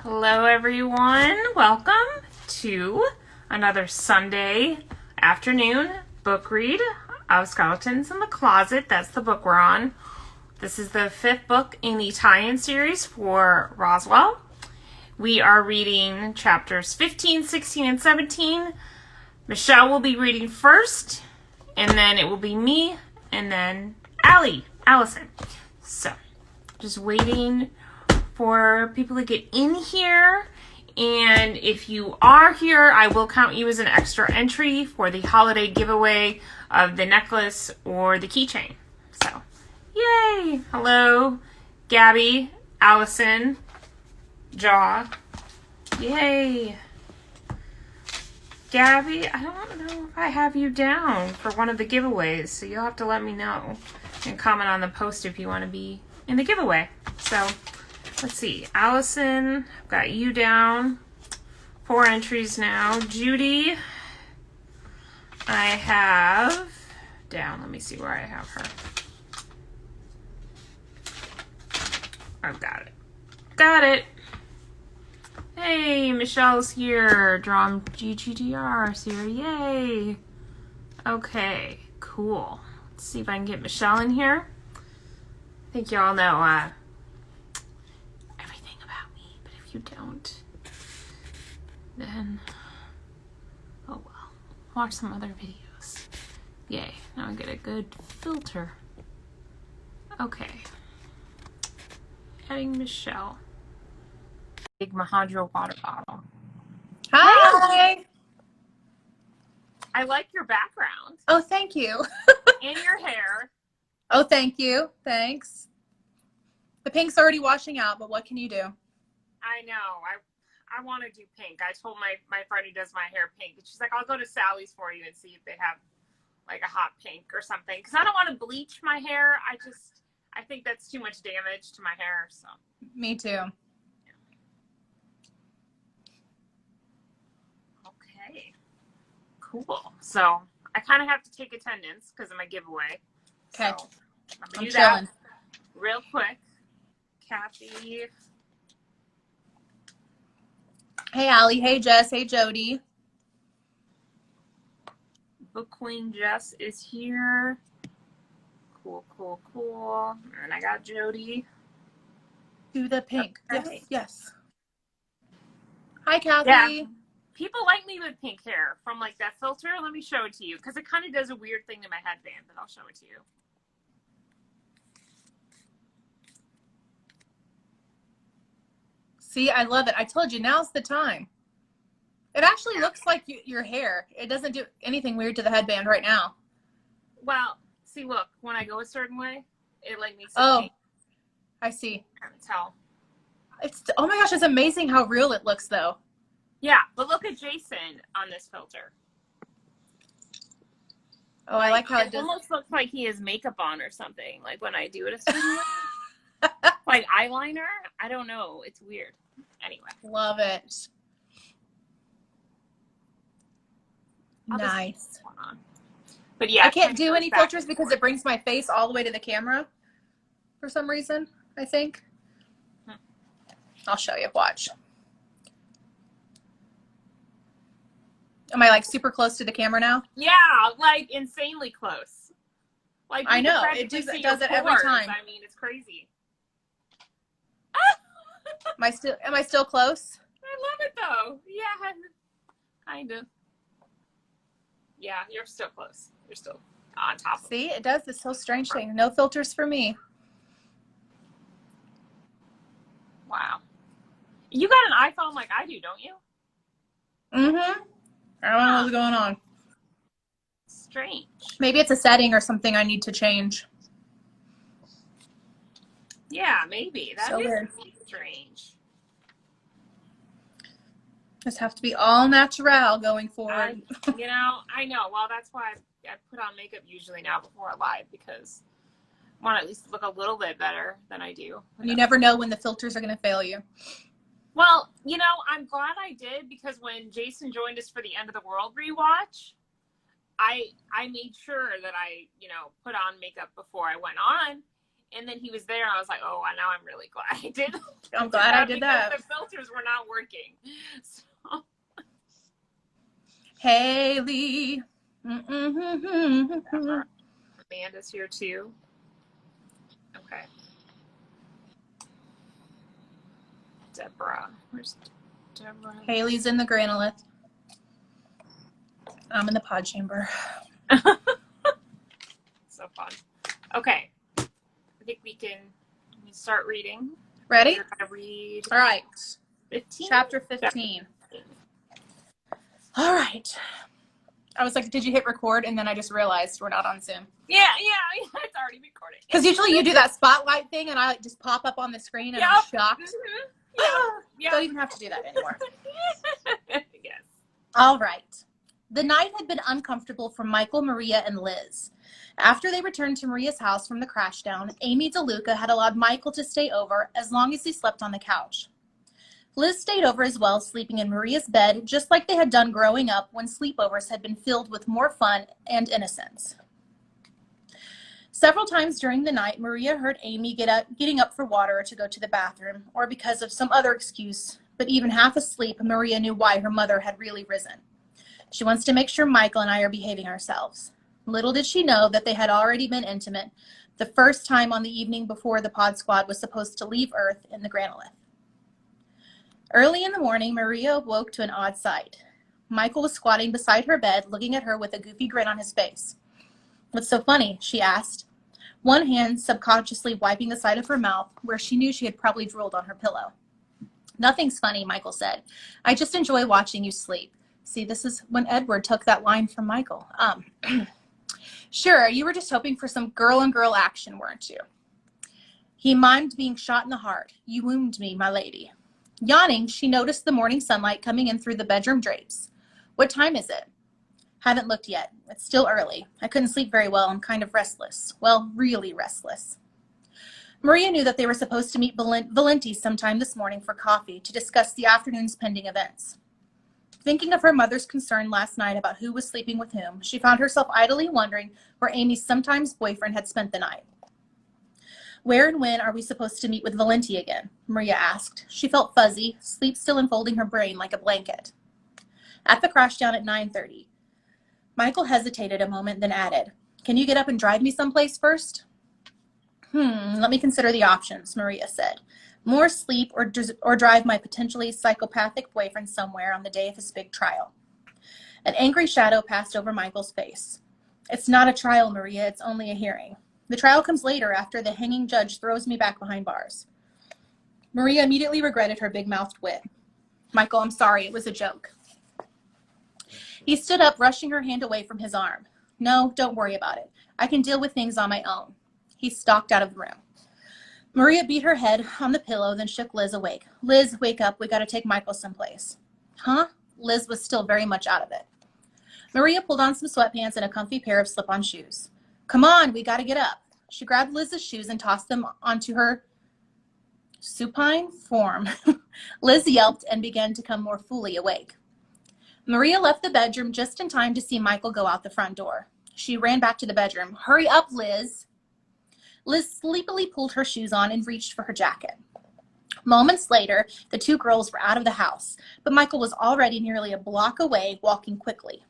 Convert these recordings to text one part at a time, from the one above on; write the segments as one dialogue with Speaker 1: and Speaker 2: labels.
Speaker 1: Hello, everyone. Welcome to another Sunday afternoon book read of Skeletons in the Closet. That's the book we're on. This is the fifth book in the tie-in series for Roswell. We are reading chapters 15, 16, and 17. Michelle will be reading first, and then it will be me, and then Allison. So, just waiting for people to get in here, and if you are here, I will count you as an extra entry for the holiday giveaway of the necklace or the keychain. So, yay! Hello, Gabby, Allison, Jaw. Yay! Gabby, I don't know if I have you down for one of the giveaways, so you'll have to let me know and comment on the post if you want to be in the giveaway. So, let's see. Allison, I've got you down. 4 entries now. Judy, I have down. Let me see where I have her. I've got it. Got it. Hey, Michelle's here. Drum GGDR's here. Yay. Okay, cool. Let's see if I can get Michelle in here. I think y'all know everything about me, but if you don't, then, oh well. Watch some other videos. Yay, now I get a good filter. Okay. Adding Michelle. Big Mahadra water bottle.
Speaker 2: Hi.
Speaker 1: I like your background.
Speaker 2: Oh, thank you.
Speaker 1: And your hair.
Speaker 2: Oh, thank you. Thanks. The pink's already washing out, but what can you do?
Speaker 1: I know. I want to do pink. I told my friend who does my hair pink, and she's like, I'll go to Sally's for you and see if they have like a hot pink or something. Because I don't want to bleach my hair. I think that's too much damage to my hair. So.
Speaker 2: Me too.
Speaker 1: Okay. Cool. So I kind of have to take attendance because of my giveaway.
Speaker 2: Okay.
Speaker 1: So I'm
Speaker 2: I'm
Speaker 1: gonna do
Speaker 2: chilling.
Speaker 1: that real quick. Kathy.
Speaker 2: Hey, Allie. Hey, Jess. Hey, Jody.
Speaker 1: Book Queen Jess is here. Cool, cool, cool. And I got Jody.
Speaker 2: Do the pink.
Speaker 1: Okay.
Speaker 2: Yes. Hi, Kathy.
Speaker 1: Yeah. People like me with pink hair from like that filter. Let me show it to you because it kind of does a weird thing to my headband, but I'll show it to you.
Speaker 2: See, I love it. I told you, now's the time. It actually looks like your hair. It doesn't do anything weird to the headband right now.
Speaker 1: Well, see, look, when I go a certain way, it like makes it pink.
Speaker 2: I see.
Speaker 1: I can tell.
Speaker 2: Oh my gosh, it's amazing how real it looks, though.
Speaker 1: Yeah, but look at Jason on this filter.
Speaker 2: Oh, I like how it does.
Speaker 1: Almost looks like he has makeup on or something. Like when I do it a certain way. Like eyeliner. I don't know. It's weird. Anyway.
Speaker 2: Love it. Nice.
Speaker 1: But yeah,
Speaker 2: I can't do any filters because it brings my face all the way to the camera for some reason, I think. I'll show you. Watch. Am I like super close to the camera now?
Speaker 1: Yeah, like insanely close. Like
Speaker 2: I know. It does it every time.
Speaker 1: I mean, it's crazy.
Speaker 2: Am I still close?
Speaker 1: I love it though. Yeah, kind of. Yeah, you're still close. You're still on top of it.
Speaker 2: See, it does this whole strange thing. No filters for me.
Speaker 1: Wow. You got an iPhone like I do, don't you?
Speaker 2: Mm-hmm. I don't know what's going on.
Speaker 1: Strange.
Speaker 2: Maybe it's a setting or something I need to change.
Speaker 1: Yeah, maybe. That is
Speaker 2: weird.
Speaker 1: Strange.
Speaker 2: Just have to be all natural going forward.
Speaker 1: I know. Well, that's why I put on makeup usually now before I live because I want to at least look a little bit better than I do.
Speaker 2: You never know when the filters are going to fail you.
Speaker 1: Well, I'm glad I did because when Jason joined us for the End of the World rewatch, I made sure that I, put on makeup before I went on. And then he was there and I was like, oh, now I'm really glad I did.
Speaker 2: I'm glad I did that.
Speaker 1: The filter filters were not working. So.
Speaker 2: Haley.
Speaker 1: Amanda's here too. Okay. Deborah. Where's Deborah?
Speaker 2: Haley's in the granolith. I'm in the pod chamber.
Speaker 1: So fun. Okay. I think we can start reading.
Speaker 2: Ready?
Speaker 1: We're gonna read.
Speaker 2: All right.
Speaker 1: 15?
Speaker 2: Chapter 15. All right. I was like, did you hit record? And then I just realized we're not on Zoom.
Speaker 1: Yeah, it's already recording.
Speaker 2: Because usually you do that spotlight thing and I like just pop up on the screen and I'm shocked.
Speaker 1: Mm-hmm.
Speaker 2: Don't even have to do that anymore.
Speaker 1: Yes.
Speaker 2: All right. The night had been uncomfortable for Michael, Maria, and Liz. After they returned to Maria's house from the crashdown, Amy DeLuca had allowed Michael to stay over as long as he slept on the couch. Liz stayed over as well, sleeping in Maria's bed, just like they had done growing up when sleepovers had been filled with more fun and innocence. Several times during the night, Maria heard Amy getting up for water or to go to the bathroom, or because of some other excuse, but even half asleep, Maria knew why her mother had really risen. She wants to make sure Michael and I are behaving ourselves. Little did she know that they had already been intimate, the first time on the evening before the pod squad was supposed to leave Earth in the granolith. Early in the morning, Maria awoke to an odd sight. Michael was squatting beside her bed, looking at her with a goofy grin on his face. "What's so funny?" she asked, one hand subconsciously wiping the side of her mouth where she knew she had probably drooled on her pillow. "Nothing's funny," Michael said. "I just enjoy watching you sleep." See, this is when Edward took that line from Michael. "Sure, you were just hoping for some girl-on-girl action, weren't you?" He mimed being shot in the heart. "You wound me, my lady." Yawning, she noticed the morning sunlight coming in through the bedroom drapes. "What time is it?" "Haven't looked yet. It's still early. I couldn't sleep very well. I'm kind of restless. Well, really restless." Maria knew that they were supposed to meet Valenti sometime this morning for coffee to discuss the afternoon's pending events. Thinking of her mother's concern last night about who was sleeping with whom, she found herself idly wondering where Amy's sometimes boyfriend had spent the night. "Where and when are we supposed to meet with Valenti again?" Maria asked. She felt fuzzy, sleep still enfolding her brain like a blanket. "At the crashdown at 9:30. Michael hesitated a moment, then added, "Can you get up and drive me someplace first?" Let me consider the options," Maria said. "More sleep or drive my potentially psychopathic boyfriend somewhere on the day of his big trial." An angry shadow passed over Michael's face. "It's not a trial, Maria. It's only a hearing. The trial comes later after the hanging judge throws me back behind bars." Maria immediately regretted her big-mouthed wit. "Michael, I'm sorry. It was a joke." He stood up, brushing her hand away from his arm. "No, don't worry about it. I can deal with things on my own." He stalked out of the room. Maria beat her head on the pillow, then shook Liz awake. "Liz, wake up. We got to take Michael someplace." "Huh?" Liz was still very much out of it. Maria pulled on some sweatpants and a comfy pair of slip-on shoes. "Come on, we got to get up." She grabbed Liz's shoes and tossed them onto her supine form. Liz yelped and began to come more fully awake. Maria left the bedroom just in time to see Michael go out the front door. She ran back to the bedroom. "Hurry up, Liz." Liz sleepily pulled her shoes on and reached for her jacket. Moments later, the two girls were out of the house, but Michael was already nearly a block away, walking quickly.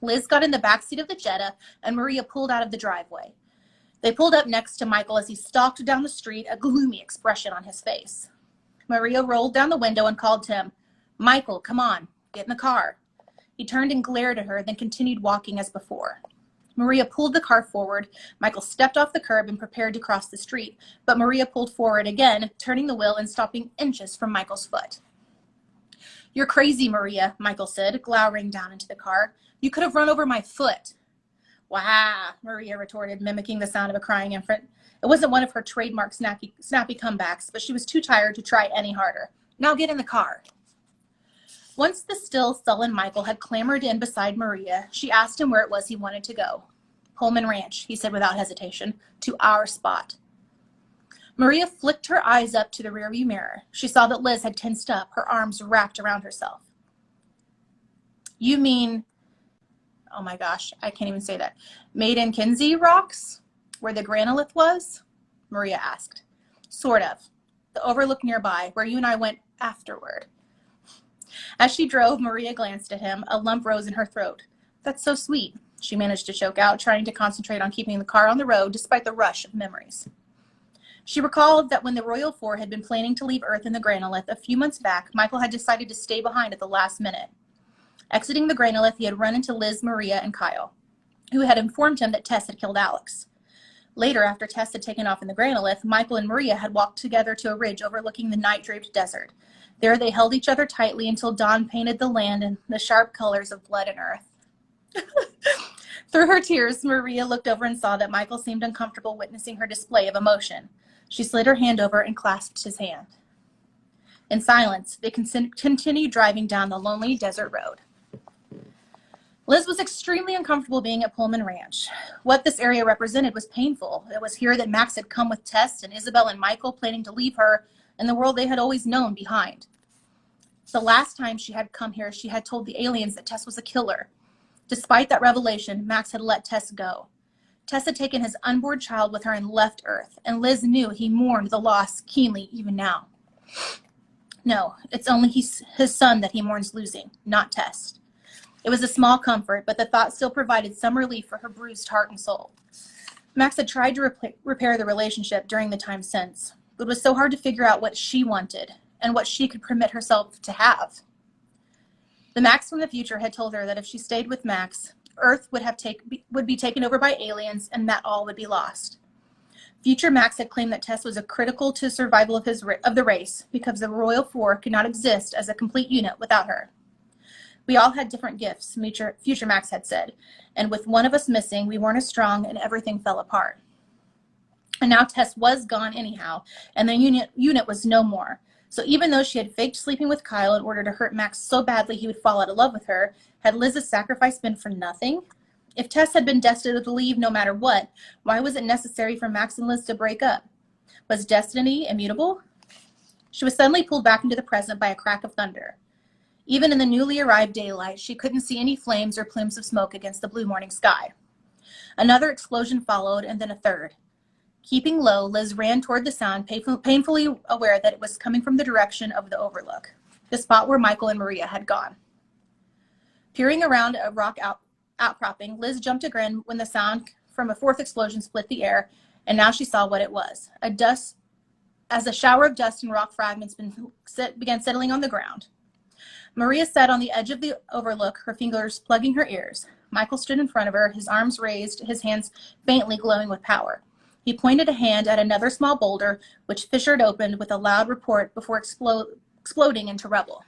Speaker 2: Liz got in the backseat of the Jetta, and Maria pulled out of the driveway. They pulled up next to Michael as he stalked down the street, a gloomy expression on his face. Maria rolled down the window and called to him. "Michael, come on, get in the car." He turned and glared at her, then continued walking as before. Maria pulled the car forward. Michael stepped off the curb and prepared to cross the street, but Maria pulled forward again, turning the wheel and stopping inches from Michael's foot. "You're crazy, Maria," Michael said, glowering down into the car. "You could have run over my foot." "Wah," Maria retorted, mimicking the sound of a crying infant. It wasn't one of her trademark snappy comebacks, but she was too tired to try any harder. "Now get in the car." Once the still, sullen Michael had clambered in beside Maria, she asked him where it was he wanted to go. "Pullman Ranch," he said without hesitation, "to our spot." Maria flicked her eyes up to the rearview mirror. She saw that Liz had tensed up, her arms wrapped around herself. "You mean," oh my gosh, I can't even say that, "Maiden Kinsey rocks? Where the granolith was?" Maria asked. "Sort of. the overlook nearby, where you and I went afterward." As she drove, Maria glanced at him. A lump rose in her throat. "That's so sweet," she managed to choke out, trying to concentrate on keeping the car on the road despite the rush of memories. She recalled that when the Royal Four had been planning to leave Earth in the Granolith a few months back, Michael had decided to stay behind at the last minute. Exiting the Granolith, he had run into Liz, Maria, and Kyle, who had informed him that Tess had killed Alex. Later, after Tess had taken off in the Granolith, Michael and Maria had walked together to a ridge overlooking the night-draped desert. There they held each other tightly until dawn painted the land in the sharp colors of blood and earth. Through her tears, Maria looked over and saw that Michael seemed uncomfortable witnessing her display of emotion. She slid her hand over and clasped his hand. In silence, they continued driving down the lonely desert road. Liz was extremely uncomfortable being at Pullman Ranch. What this area represented was painful. It was here that Max had come with Tess and Isabel and Michael, planning to leave her and the world they had always known behind. The last time she had come here, she had told the aliens that Tess was a killer. Despite that revelation, Max had let Tess go. Tess had taken his unborn child with her and left Earth, and Liz knew he mourned the loss keenly even now. No, it's only his son that he mourns losing, not Tess. It was a small comfort, but the thought still provided some relief for her bruised heart and soul. Max had tried to repair the relationship during the time since, but it was so hard to figure out what she wanted and what she could permit herself to have. The Max from the future had told her that if she stayed with Max, Earth would be taken over by aliens and that all would be lost. Future Max had claimed that Tess was critical to survival of the race because the Royal Four could not exist as a complete unit without her. We all had different gifts, Future Max had said, and with one of us missing, we weren't as strong and everything fell apart. And now Tess was gone anyhow, and the unit was no more. So even though she had faked sleeping with Kyle in order to hurt Max so badly he would fall out of love with her, had Liz's sacrifice been for nothing? If Tess had been destined to leave no matter what, why was it necessary for Max and Liz to break up? Was destiny immutable? She was suddenly pulled back into the present by a crack of thunder. Even in the newly arrived daylight, she couldn't see any flames or plumes of smoke against the blue morning sky. Another explosion followed, and then a third. Keeping low, Liz ran toward the sound, painfully aware that it was coming from the direction of the overlook, the spot where Michael and Maria had gone. Peering around a rock outcropping, Liz jumped a grin when the sound from a fourth explosion split the air, and now she saw what it was. As a shower of dust and rock fragments began settling on the ground. Maria sat on the edge of the overlook, her fingers plugging her ears. Michael stood in front of her, his arms raised, his hands faintly glowing with power. He pointed a hand at another small boulder, which fissured open with a loud report before exploding into rubble.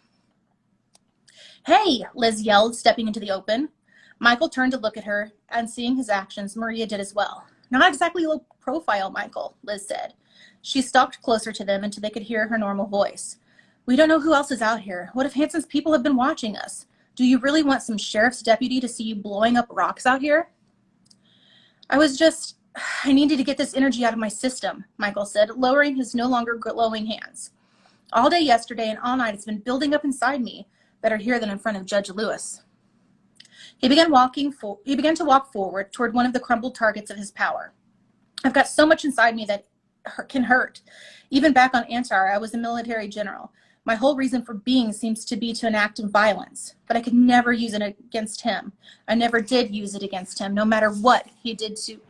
Speaker 2: "Hey!" Liz yelled, stepping into the open. Michael turned to look at her, and seeing his actions, Maria did as well. "Not exactly low profile, Michael," Liz said. She stalked closer to them until they could hear her normal voice. "We don't know who else is out here. What if Hanson's people have been watching us? Do you really want some sheriff's deputy to see you blowing up rocks out here?" I needed to get this energy out of my system," Michael said, lowering his no longer glowing hands. "All day yesterday and all night it's been building up inside me. Better here than in front of Judge Lewis." He began to walk forward toward one of the crumbled targets of his power. "I've got so much inside me that can hurt. Even back on Antar, I was a military general. My whole reason for being seems to be to enact violence, but I could never use it against him. I never did use it against him, no matter what he did to..."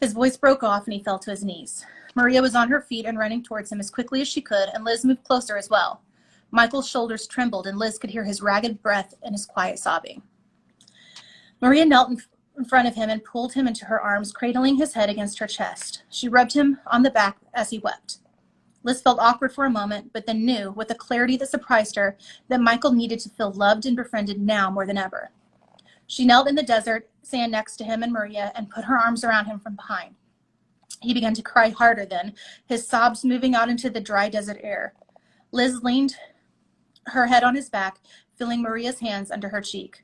Speaker 2: His voice broke off and he fell to his knees. Maria was on her feet and running towards him as quickly as she could, and Liz moved closer as well. Michael's shoulders trembled, and Liz could hear his ragged breath and his quiet sobbing. Maria knelt in front of him and pulled him into her arms, cradling his head against her chest. She rubbed him on the back as he wept. Liz felt awkward for a moment, but then knew, with a clarity that surprised her, that Michael needed to feel loved and befriended now more than ever. She knelt in the desert sand next to him and Maria and put her arms around him from behind. He began to cry harder then, his sobs moving out into the dry desert air. Liz leaned her head on his back, feeling Maria's hands under her cheek.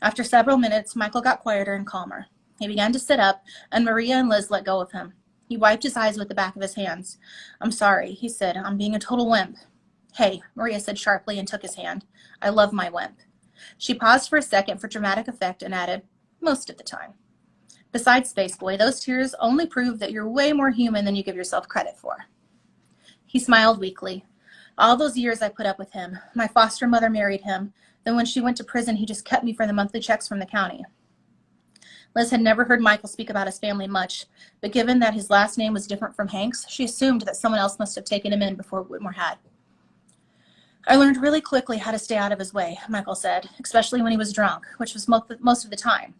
Speaker 2: After several minutes, Michael got quieter and calmer. He began to sit up, and Maria and Liz let go of him. He wiped his eyes with the back of his hands. "I'm sorry," he said. "I'm being a total wimp." "Hey," Maria said sharply and took his hand. "I love my wimp." She paused for a second for dramatic effect and added, "Most of the time. Besides, Spaceboy, those tears only prove that you're way more human than you give yourself credit for." He smiled weakly. All those years I put up with him. My foster mother married him. Then when she went to prison, he just kept me for the monthly checks from the county. Liz had never heard Michael speak about his family much, but given that his last name was different from Hank's, she assumed that someone else must have taken him in before Whitmore had. I learned really quickly how to stay out of his way, Michael said, especially when he was drunk, which was most of the time.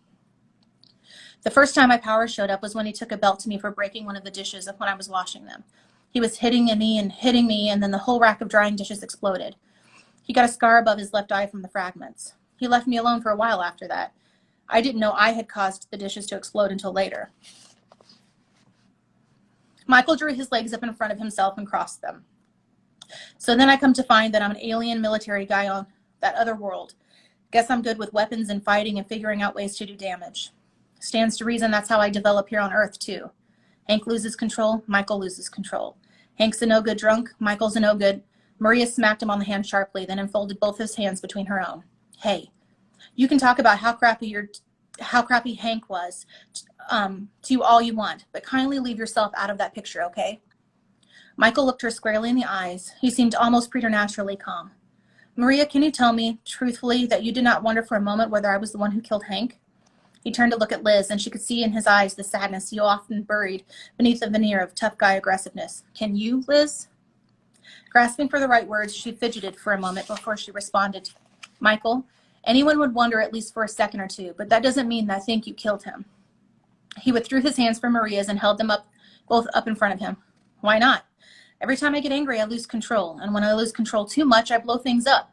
Speaker 2: The first time my power showed up was when he took a belt to me for breaking one of the dishes when I was washing them. He was hitting me, and then the whole rack of drying dishes exploded. He got a scar above his left eye from the fragments. He left me alone for a while after that. I didn't know I had caused the dishes to explode until later. Michael drew his legs up in front of himself and crossed them. So then I come to find that I'm an alien military guy on that other world. Guess I'm good with weapons and fighting and figuring out ways to do damage. Stands to reason that's how I develop here on Earth, too. Hank loses control, Michael loses control. Hank's a no-good drunk, Michael's a no-good. Maria smacked him on the hand sharply, then enfolded both his hands between her own. Hey, you can talk about how crappy Hank was to you all you want, but kindly leave yourself out of that picture, okay? Michael looked her squarely in the eyes. He seemed almost preternaturally calm. Maria, can you tell me, truthfully, that you did not wonder for a moment whether I was the one who killed Hank? He turned to look at Liz, and she could see in his eyes the sadness he often buried beneath the veneer of tough guy aggressiveness. Can you, Liz? Grasping for the right words, she fidgeted for a moment before she responded. Michael, anyone would wonder at least for a second or two, but that doesn't mean that I think you killed him. He withdrew his hands from Maria's and held them both up in front of him. Why not? Every time I get angry, I lose control, and when I lose control too much, I blow things up.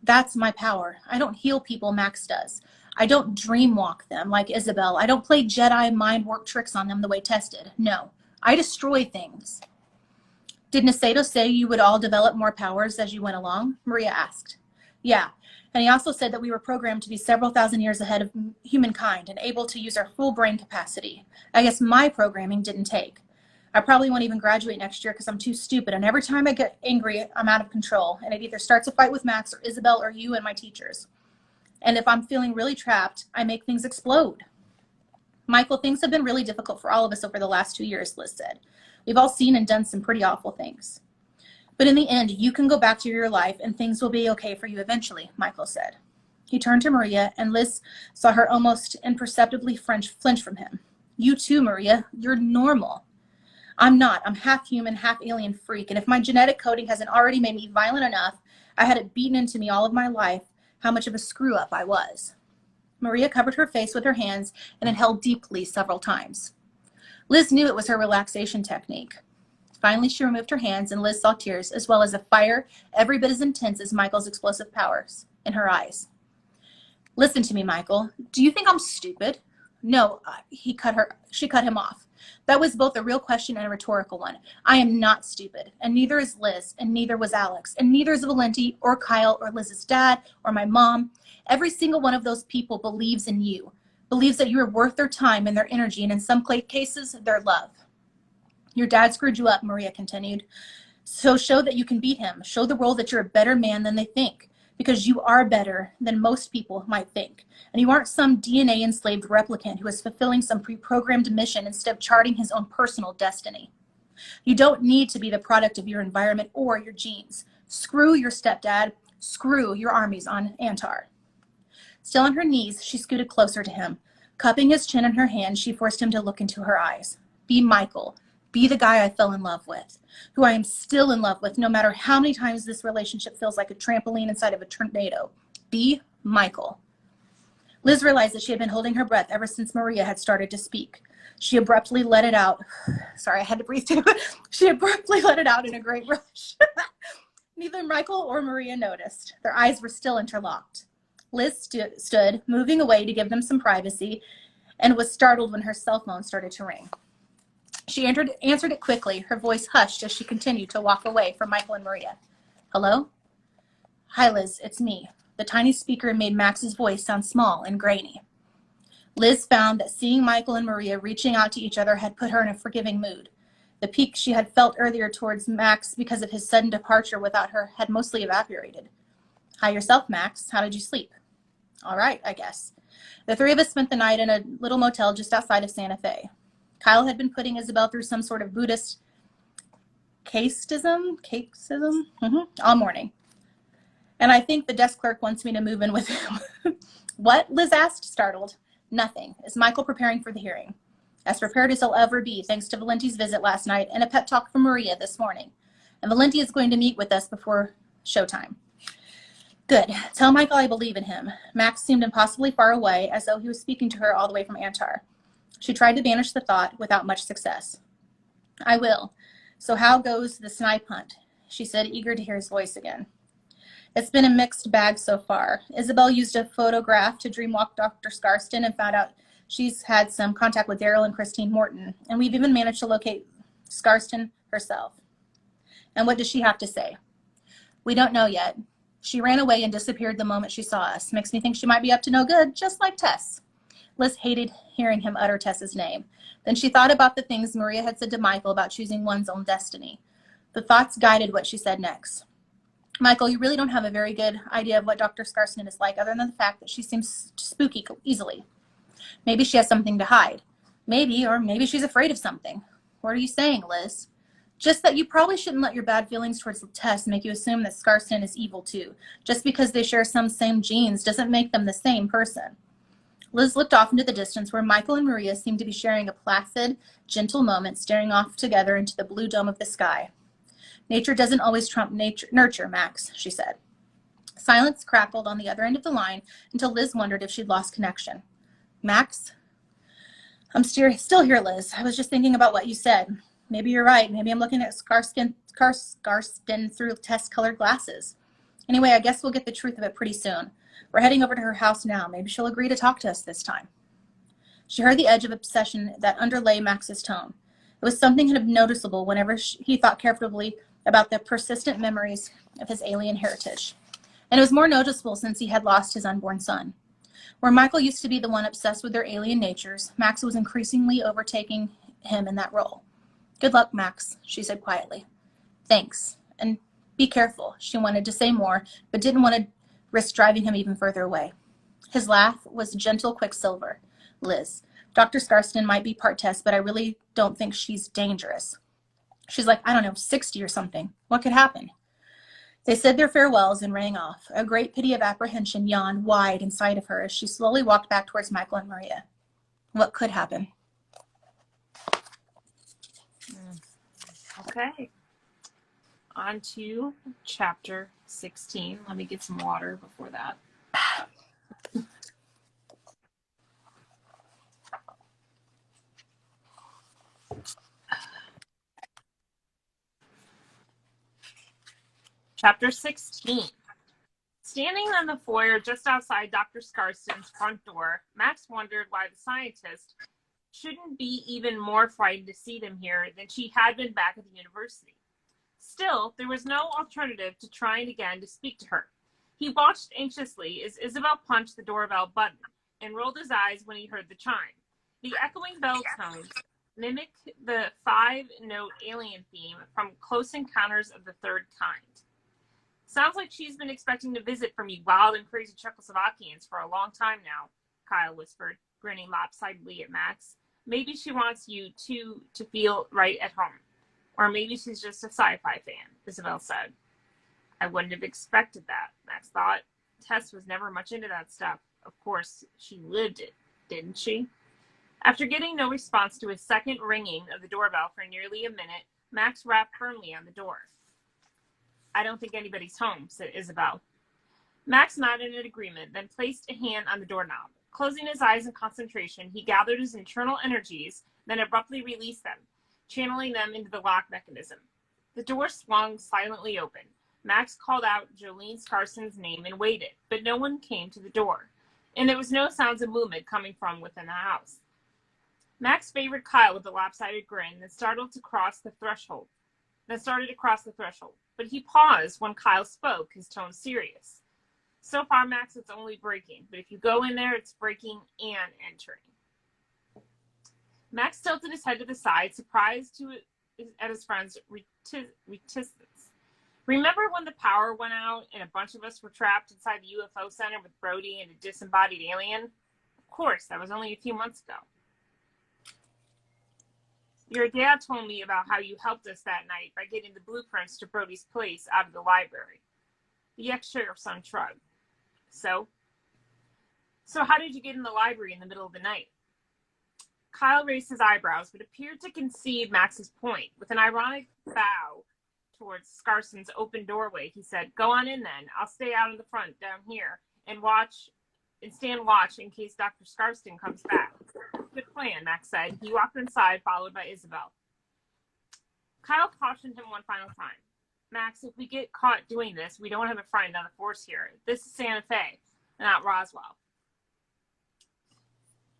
Speaker 2: That's my power. I don't heal people, Max does. I don't dream walk them like Isabel. I don't play Jedi mind work tricks on them the way Tess did. No, I destroy things. Did Nasato say you would all develop more powers as you went along? Maria asked. Yeah, and he also said that we were programmed to be several thousand years ahead of humankind and able to use our full brain capacity. I guess my programming didn't take. I probably won't even graduate next year because I'm too stupid, and every time I get angry, I'm out of control, and it either starts a fight with Max or Isabel or you and my teachers. And if I'm feeling really trapped, I make things explode. Michael, things have been really difficult for all of us over the last 2 years, Liz said. We've all seen and done some pretty awful things. But in the end, you can go back to your life and things will be okay for you eventually, Michael said. He turned to Maria, and Liz saw her almost imperceptibly flinch from him. You too, Maria. You're normal. I'm not. I'm half human, half alien freak, and if my genetic coding hasn't already made me violent enough, I had it beaten into me all of my life how much of a screw-up I was. Maria covered her face with her hands and inhaled deeply several times. Liz knew it was her relaxation technique. Finally, she removed her hands, and Liz saw tears, as well as a fire every bit as intense as Michael's explosive powers in her eyes. Listen to me, Michael. Do you think I'm stupid? No, she cut him off. That was both a real question and a rhetorical one. I am not stupid, and neither is Liz, and neither was Alex, and neither is Valenti, or Kyle, or Liz's dad, or my mom. Every single one of those people believes in you, believes that you are worth their time and their energy, and in some cases, their love. Your dad screwed you up, Maria continued. So show that you can beat him. Show the world that you're a better man than they think, because you are better than most people might think. And you aren't some DNA-enslaved replicant who is fulfilling some pre-programmed mission instead of charting his own personal destiny. You don't need to be the product of your environment or your genes. Screw your stepdad. Screw your armies on Antar. Still on her knees, she scooted closer to him. Cupping his chin in her hand, she forced him to look into her eyes. Be Michael. Be the guy I fell in love with, who I am still in love with, no matter how many times this relationship feels like a trampoline inside of a tornado. Be Michael. Liz realized that she had been holding her breath ever since Maria had started to speak. She abruptly let it out. Sorry, I had to breathe too. She abruptly let it out in a great rush. Neither Michael or Maria noticed. Their eyes were still interlocked. Liz stood, moving away to give them some privacy, and was startled when her cell phone started to ring. She answered it quickly, her voice hushed as she continued to walk away from Michael and Maria. Hello? Hi, Liz, it's me. The tiny speaker made Max's voice sound small and grainy. Liz found that seeing Michael and Maria reaching out to each other had put her in a forgiving mood. The pique she had felt earlier towards Max because of his sudden departure without her had mostly evaporated. Hi yourself, Max. How did you sleep? All right, I guess. The three of us spent the night in a little motel just outside of Santa Fe. Kyle had been putting Isabel through some sort of Buddhist caseism all morning. And I think the desk clerk wants me to move in with him. What? Liz asked, startled. Nothing. Is Michael preparing for the hearing? As prepared as he'll ever be, thanks to Valenti's visit last night and a pep talk from Maria this morning. And Valenti is going to meet with us before showtime. Good. Tell Michael I believe in him. Max seemed impossibly far away, as though he was speaking to her all the way from Antar. She tried to banish the thought without much success. I will. So how goes the snipe hunt? She said, eager to hear his voice again. It's been a mixed bag so far. Isabel used a photograph to dreamwalk Dr. Scarston and found out she's had some contact with Daryl and Christine Morton, and we've even managed to locate Scarston herself. And what does she have to say? We don't know yet. She ran away and disappeared the moment she saw us. Makes me think she might be up to no good, just like Tess. Liz hated hearing him utter Tess's name. Then she thought about the things Maria had said to Michael about choosing one's own destiny. The thoughts guided what she said next. Michael, you really don't have a very good idea of what Dr. Scarston is like, other than the fact that she seems spooky easily. Maybe she has something to hide. Maybe, or maybe she's afraid of something. What are you saying, Liz? Just that you probably shouldn't let your bad feelings towards Tess make you assume that Scarston is evil too. Just because they share some same genes doesn't make them the same person. Liz looked off into the distance where Michael and Maria seemed to be sharing a placid, gentle moment, staring off together into the blue dome of the sky. Nature doesn't always trump nurture, Max, she said. Silence crackled on the other end of the line until Liz wondered if she'd lost connection. Max? I'm still here, Liz. I was just thinking about what you said. Maybe you're right. Maybe I'm looking at Scarston through test-colored glasses. Anyway, I guess we'll get the truth of it pretty soon. We're heading over to her house now. Maybe she'll agree to talk to us this time. She heard the edge of obsession that underlay Max's tone. It was something noticeable whenever he thought carefully about the persistent memories of his alien heritage. And it was more noticeable since he had lost his unborn son. Where Michael used to be the one obsessed with their alien natures, Max was increasingly overtaking him in that role. Good luck, Max, she said quietly. Thanks. And be careful, she wanted to say more, but didn't want to risk driving him even further away. His laugh was gentle quicksilver. Liz, Dr. Scarston might be part Tess, but I really don't think she's dangerous. She's like, 60 or something. What could happen? They said their farewells and rang off. A great pity of apprehension yawned wide inside of her as she slowly walked back towards Michael and Maria. What could happen?
Speaker 1: Okay. On to chapter 16. Let me get some water before that. Chapter 16. Standing in the foyer just outside Dr. Scarston's front door, Max wondered why the scientist shouldn't be even more frightened to see them here than she had been back at the university. Still, there was no alternative to trying again to speak to her. He watched anxiously as Isabel punched the doorbell button and rolled his eyes when he heard the chime. The echoing bell tones mimicked the 5-note alien theme from Close Encounters of the Third Kind. Sounds like she's been expecting to visit from you wild and crazy Czechoslovakians for a long time now, Kyle whispered, grinning lopsidedly at Max. Maybe she wants you to feel right at home. Or maybe she's just a sci-fi fan, Isabel said. I wouldn't have expected that, Max thought. Tess was never much into that stuff. Of course, she lived it, didn't she? After getting no response to his second ringing of the doorbell for nearly a minute, Max rapped firmly on the door. I don't think anybody's home, said Isabel. Max nodded in agreement, then placed a hand on the doorknob. Closing his eyes in concentration, he gathered his internal energies, then abruptly released them, channeling them into the lock mechanism. The door swung silently open. Max called out Jolene Scarson's name and waited, but no one came to the door, and there was no sounds of movement coming from within the house. Max favored Kyle with a lopsided grin, then started across the threshold. But he paused when Kyle spoke, his tone serious. So far, Max, it's only breaking, but if you go in there, it's breaking and entering. Max tilted his head to the side, surprised at his friend's reticence. Remember when the power went out and a bunch of us were trapped inside the UFO center with Brody and a disembodied alien? Of course, that was only a few months ago. Your dad told me about how you helped us that night by getting the blueprints to Brody's place out of the library. The ex-sheriff's son shrugged. So how did you get in the library in the middle of the night? Kyle raised his eyebrows, but appeared to concede Max's point. With an ironic bow towards Scarson's open doorway, he said, "Go on in then. I'll stay out in the front down here and stand watch in case Dr. Scarston comes back." "Good plan," Max said. He walked inside, followed by Isabel. Kyle cautioned him one final time. "Max, if we get caught doing this, we don't have a friend on the force here. This is Santa Fe, not Roswell."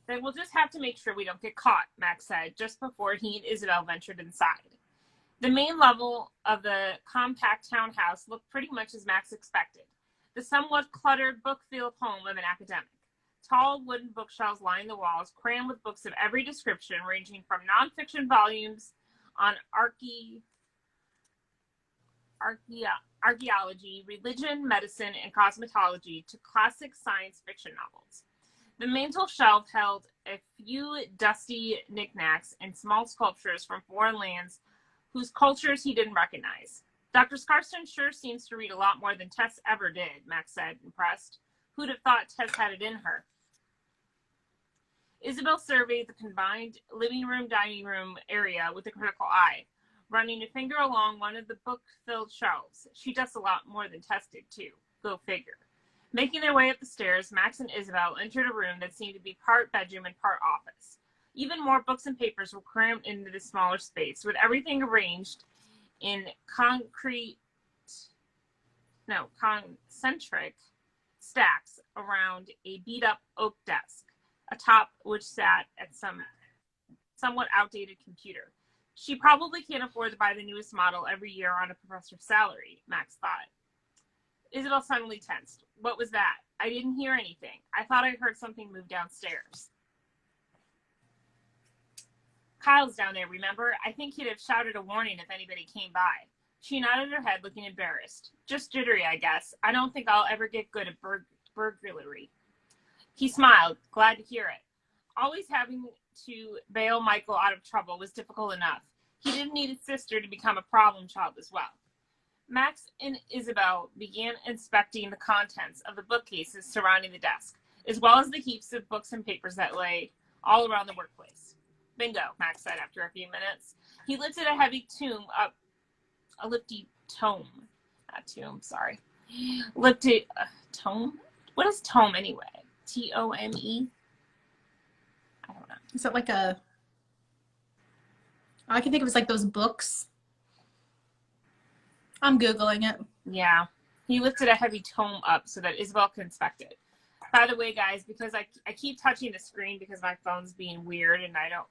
Speaker 1: "Then we'll just have to make sure we don't get caught," Max said, just before he and Isabel ventured inside. The main level of the compact townhouse looked pretty much as Max expected. The somewhat cluttered, book-filled home of an academic. Tall wooden bookshelves lined the walls, crammed with books of every description, ranging from nonfiction volumes on archaeology, religion, medicine, and cosmetology to classic science fiction novels. The mantel shelf held a few dusty knickknacks and small sculptures from foreign lands whose cultures he didn't recognize. "Dr. Scarston sure seems to read a lot more than Tess ever did," Max said, impressed. "Who'd have thought Tess had it in her?" Isabel surveyed the combined living room, dining room area with a critical eye, running a finger along one of the book-filled shelves. "She does a lot more than Tess did, too. Go figure." Making their way up the stairs, Max and Isabel entered a room that seemed to be part bedroom and part office. Even more books and papers were crammed into the smaller space, with everything arranged in concentric stacks around a beat-up oak desk, atop which sat at some somewhat outdated computer. "She probably can't afford to buy the newest model every year on a professor's salary," Max thought. Isabel suddenly tensed. "What was that? I didn't hear anything. I thought I heard something move downstairs." "Kyle's down there, remember? I think he'd have shouted a warning if anybody came by." She nodded her head, looking embarrassed. "Just jittery, I guess. I don't think I'll ever get good at burglary." He smiled, glad to hear it. Always having to bail Michael out of trouble was difficult enough. He didn't need his sister to become a problem child as well. Max and Isabel began inspecting the contents of the bookcases surrounding the desk, as well as the heaps of books and papers that lay all around the workplace. "Bingo," Max said after a few minutes. He lifted a heavy tome up. Lifted a tome? What is tome anyway? Tome? I don't know.
Speaker 2: Is that like a... I can think of it as like those books. I'm Googling it.
Speaker 1: Yeah. He lifted a heavy tome up so that Isabel could inspect it. By the way, guys, because I keep touching the screen because my phone's being weird and I don't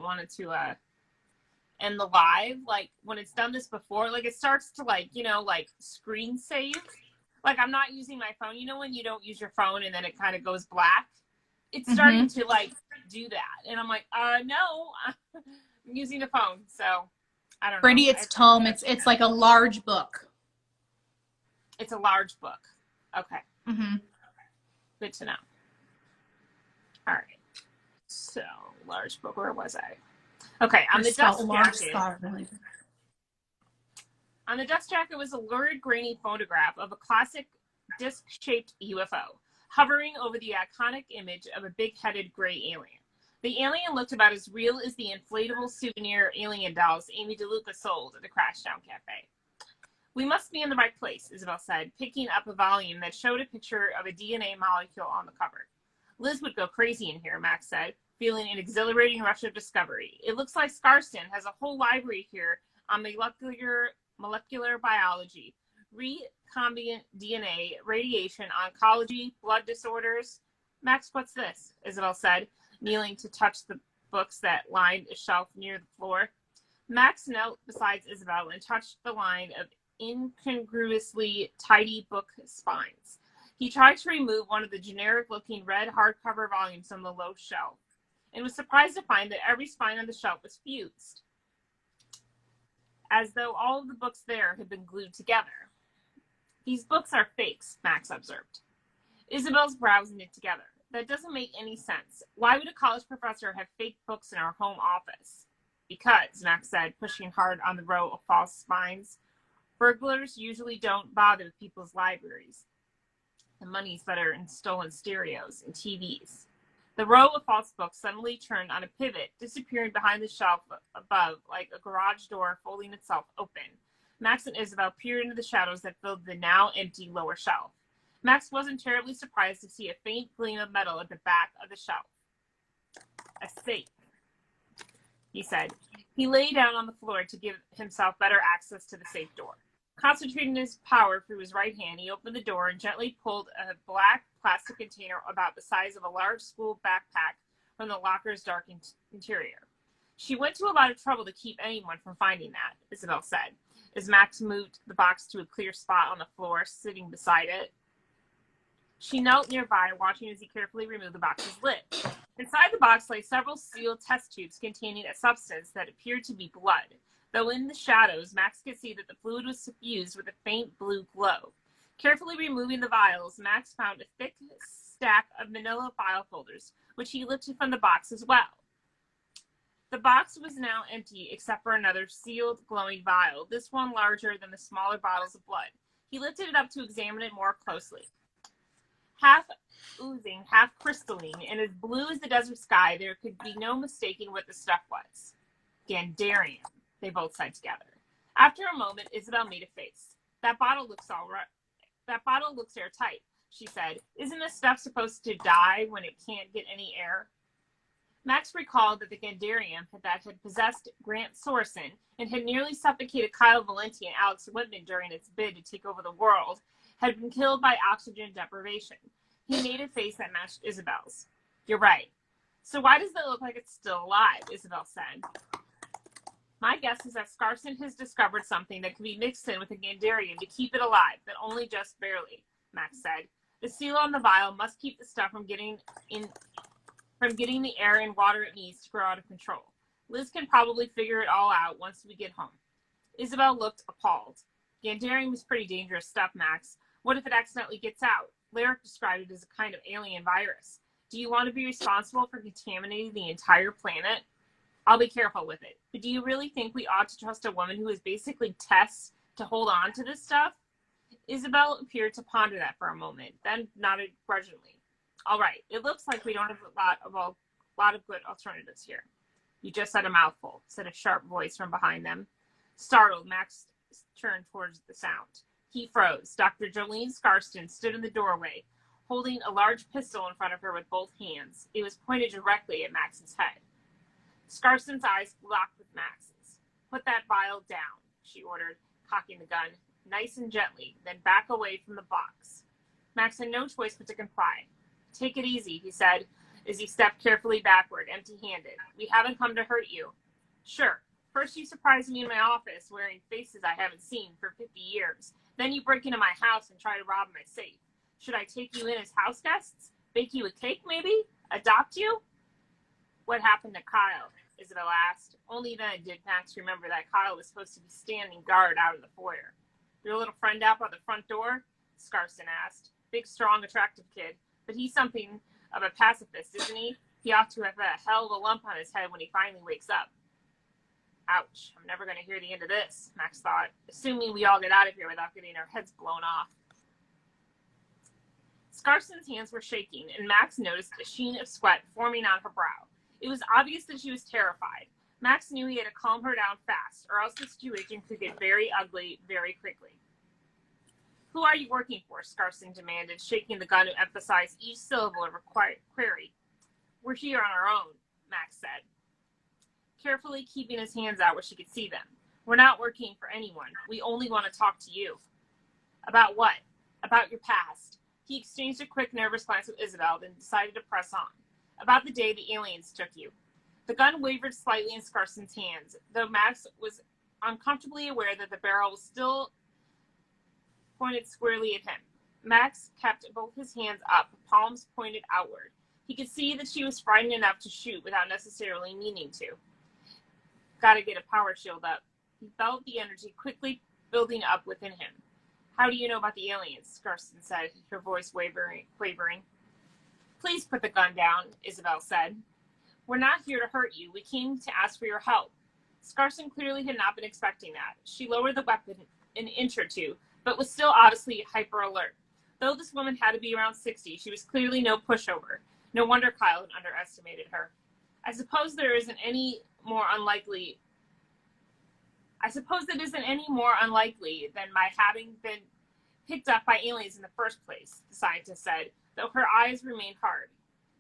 Speaker 1: want it to end the live. Like when it's done this before, like it starts to like screen save. Like I'm not using my phone. You know when you don't use your phone and then it kind of goes black? It's starting to like do that. And I'm like, no, I'm using the phone. So I don't know.
Speaker 2: Brady, it's tome. It's like a large book.
Speaker 1: It's a large book. Okay.
Speaker 2: Mm-hmm.
Speaker 1: Good to know. All right. So, large book. Where was I? Okay. On the dust jacket. On the dust jacket was a lurid, grainy photograph of a classic disc-shaped UFO hovering over the iconic image of a big-headed gray alien. The alien looked about as real as the inflatable souvenir alien dolls Amy DeLuca sold at the Crashdown Cafe. "We must be in the right place," Isabel said, picking up a volume that showed a picture of a DNA molecule on the cover. "Liz would go crazy in here," Max said, feeling an exhilarating rush of discovery. "It looks like Scarston has a whole library here on molecular biology, recombinant DNA, radiation, oncology, blood disorders." "Max, what's this?" Isabel said, kneeling to touch the books that lined a shelf near the floor. Max knelt beside Isabel and touched the line of incongruously tidy book spines. He tried to remove one of the generic-looking red hardcover volumes on the low shelf, and was surprised to find that every spine on the shelf was fused, as though all of the books there had been glued together. "These books are fakes," Max observed. Isabel's brows knit together. "That doesn't make any sense. Why would a college professor have fake books in our home office?" Because, Max said, pushing hard on the row of false spines, burglars usually don't bother with people's libraries. The money's better in stolen stereos and TVs. The row of false books suddenly turned on a pivot, disappearing behind the shelf above like a garage door folding itself open. Max and Isabel peered into the shadows that filled the now empty lower shelf. Max wasn't terribly surprised to see a faint gleam of metal at the back of the shelf. A safe, he said. He lay down on the floor to give himself better access to the safe door. Concentrating his power through his right hand, he opened the door and gently pulled a black plastic container about the size of a large school backpack from the locker's dark interior. She went to a lot of trouble to keep anyone from finding that, Isabel said, as Max moved the box to a clear spot on the floor, sitting beside it. She knelt nearby, watching as he carefully removed the box's lid. Inside the box lay several sealed test tubes containing a substance that appeared to be blood, though in the shadows, Max could see that the fluid was suffused with a faint blue glow. Carefully removing the vials, Max found a thick stack of manila file folders, which he lifted from the box as well. The box was now empty except for another sealed, glowing vial, this one larger than the smaller bottles of blood. He lifted it up to examine it more closely. Half oozing, half crystalline, and as blue as the desert sky, there could be no mistaking what the stuff was. Gandarium, they both said together. After a moment, Isabel made a face. That bottle looks all right. That bottle looks airtight, she said. Isn't this stuff supposed to die when it can't get any air? Max recalled that the Gandarium that had possessed Grant Sorson and had nearly suffocated Kyle Valenti and Alex Whitman during its bid to take over the world had been killed by oxygen deprivation. He made a face that matched Isabel's. You're right. So why does it look like it's still alive? Isabel said. My guess is that Scarson has discovered something that can be mixed in with the Gandarium to keep it alive, but only just barely, Max said. The seal on the vial must keep the stuff from getting the air and water it needs to grow out of control. Liz can probably figure it all out once we get home. Isabel looked appalled. Gandarium is pretty dangerous stuff, Max. What if it accidentally gets out? Lyric described it as a kind of alien virus. Do you want to be responsible for contaminating the entire planet? I'll be careful with it. But do you really think we ought to trust a woman who is basically tests to hold on to this stuff? Isabel appeared to ponder that for a moment, then nodded grudgingly. All right, it looks like we don't have a lot of good alternatives here. You just said a mouthful, said a sharp voice from behind them. Startled, Max turned towards the sound. He froze. Dr. Jolene Scarston stood in the doorway, holding a large pistol in front of her with both hands. It was pointed directly at Max's head. Scarston's eyes locked with Max's. Put that vial down, she ordered, cocking the gun, nice and gently, then back away from the box. Max had no choice but to comply. Take it easy, he said, as he stepped carefully backward, empty-handed. We haven't come to hurt you. Sure. First you surprise me in my office, wearing faces I haven't seen for 50 years. Then you break into my house and try to rob my safe. Should I take you in as house guests? Bake you a cake, maybe? Adopt you? What happened to Kyle? Isabel asked. Only then did Max remember that Kyle was supposed to be standing guard out in the foyer. Your little friend out by the front door? Scarson asked. Big, strong, attractive kid. But he's something of a pacifist, isn't he? He ought to have a hell of a lump on his head when he finally wakes up. Ouch, I'm never going to hear the end of this, Max thought, assuming we all get out of here without getting our heads blown off. Scarson's hands were shaking, and Max noticed a sheen of sweat forming on her brow. It was obvious that she was terrified. Max knew he had to calm her down fast, or else the situation could get very ugly very quickly. Who are you working for? Scarson demanded, shaking the gun to emphasize each syllable of her query. We're here on our own, Max said, carefully keeping his hands out where she could see them. We're not working for anyone. We only want to talk to you. About what? About your past. He exchanged a quick, nervous glance with Isabel, then decided to press on. About the day the aliens took you. The gun wavered slightly in Scarson's hands, though Max was uncomfortably aware that the barrel was still pointed squarely at him. Max kept both his hands up, palms pointed outward. He could see that she was frightened enough to shoot without necessarily meaning to. Gotta get a power shield up. He felt the energy quickly building up within him. How do you know about the aliens? Scarson said, her voice quavering. Please put the gun down, Isabel said. We're not here to hurt you. We came to ask for your help. Scarson clearly had not been expecting that. She lowered the weapon an inch or two, but was still obviously hyper alert. Though this woman had to be around 60, she was clearly no pushover. No wonder Kyle had underestimated her. I suppose it isn't any more unlikely than my having been picked up by aliens in the first place, the scientist said, though her eyes remained hard.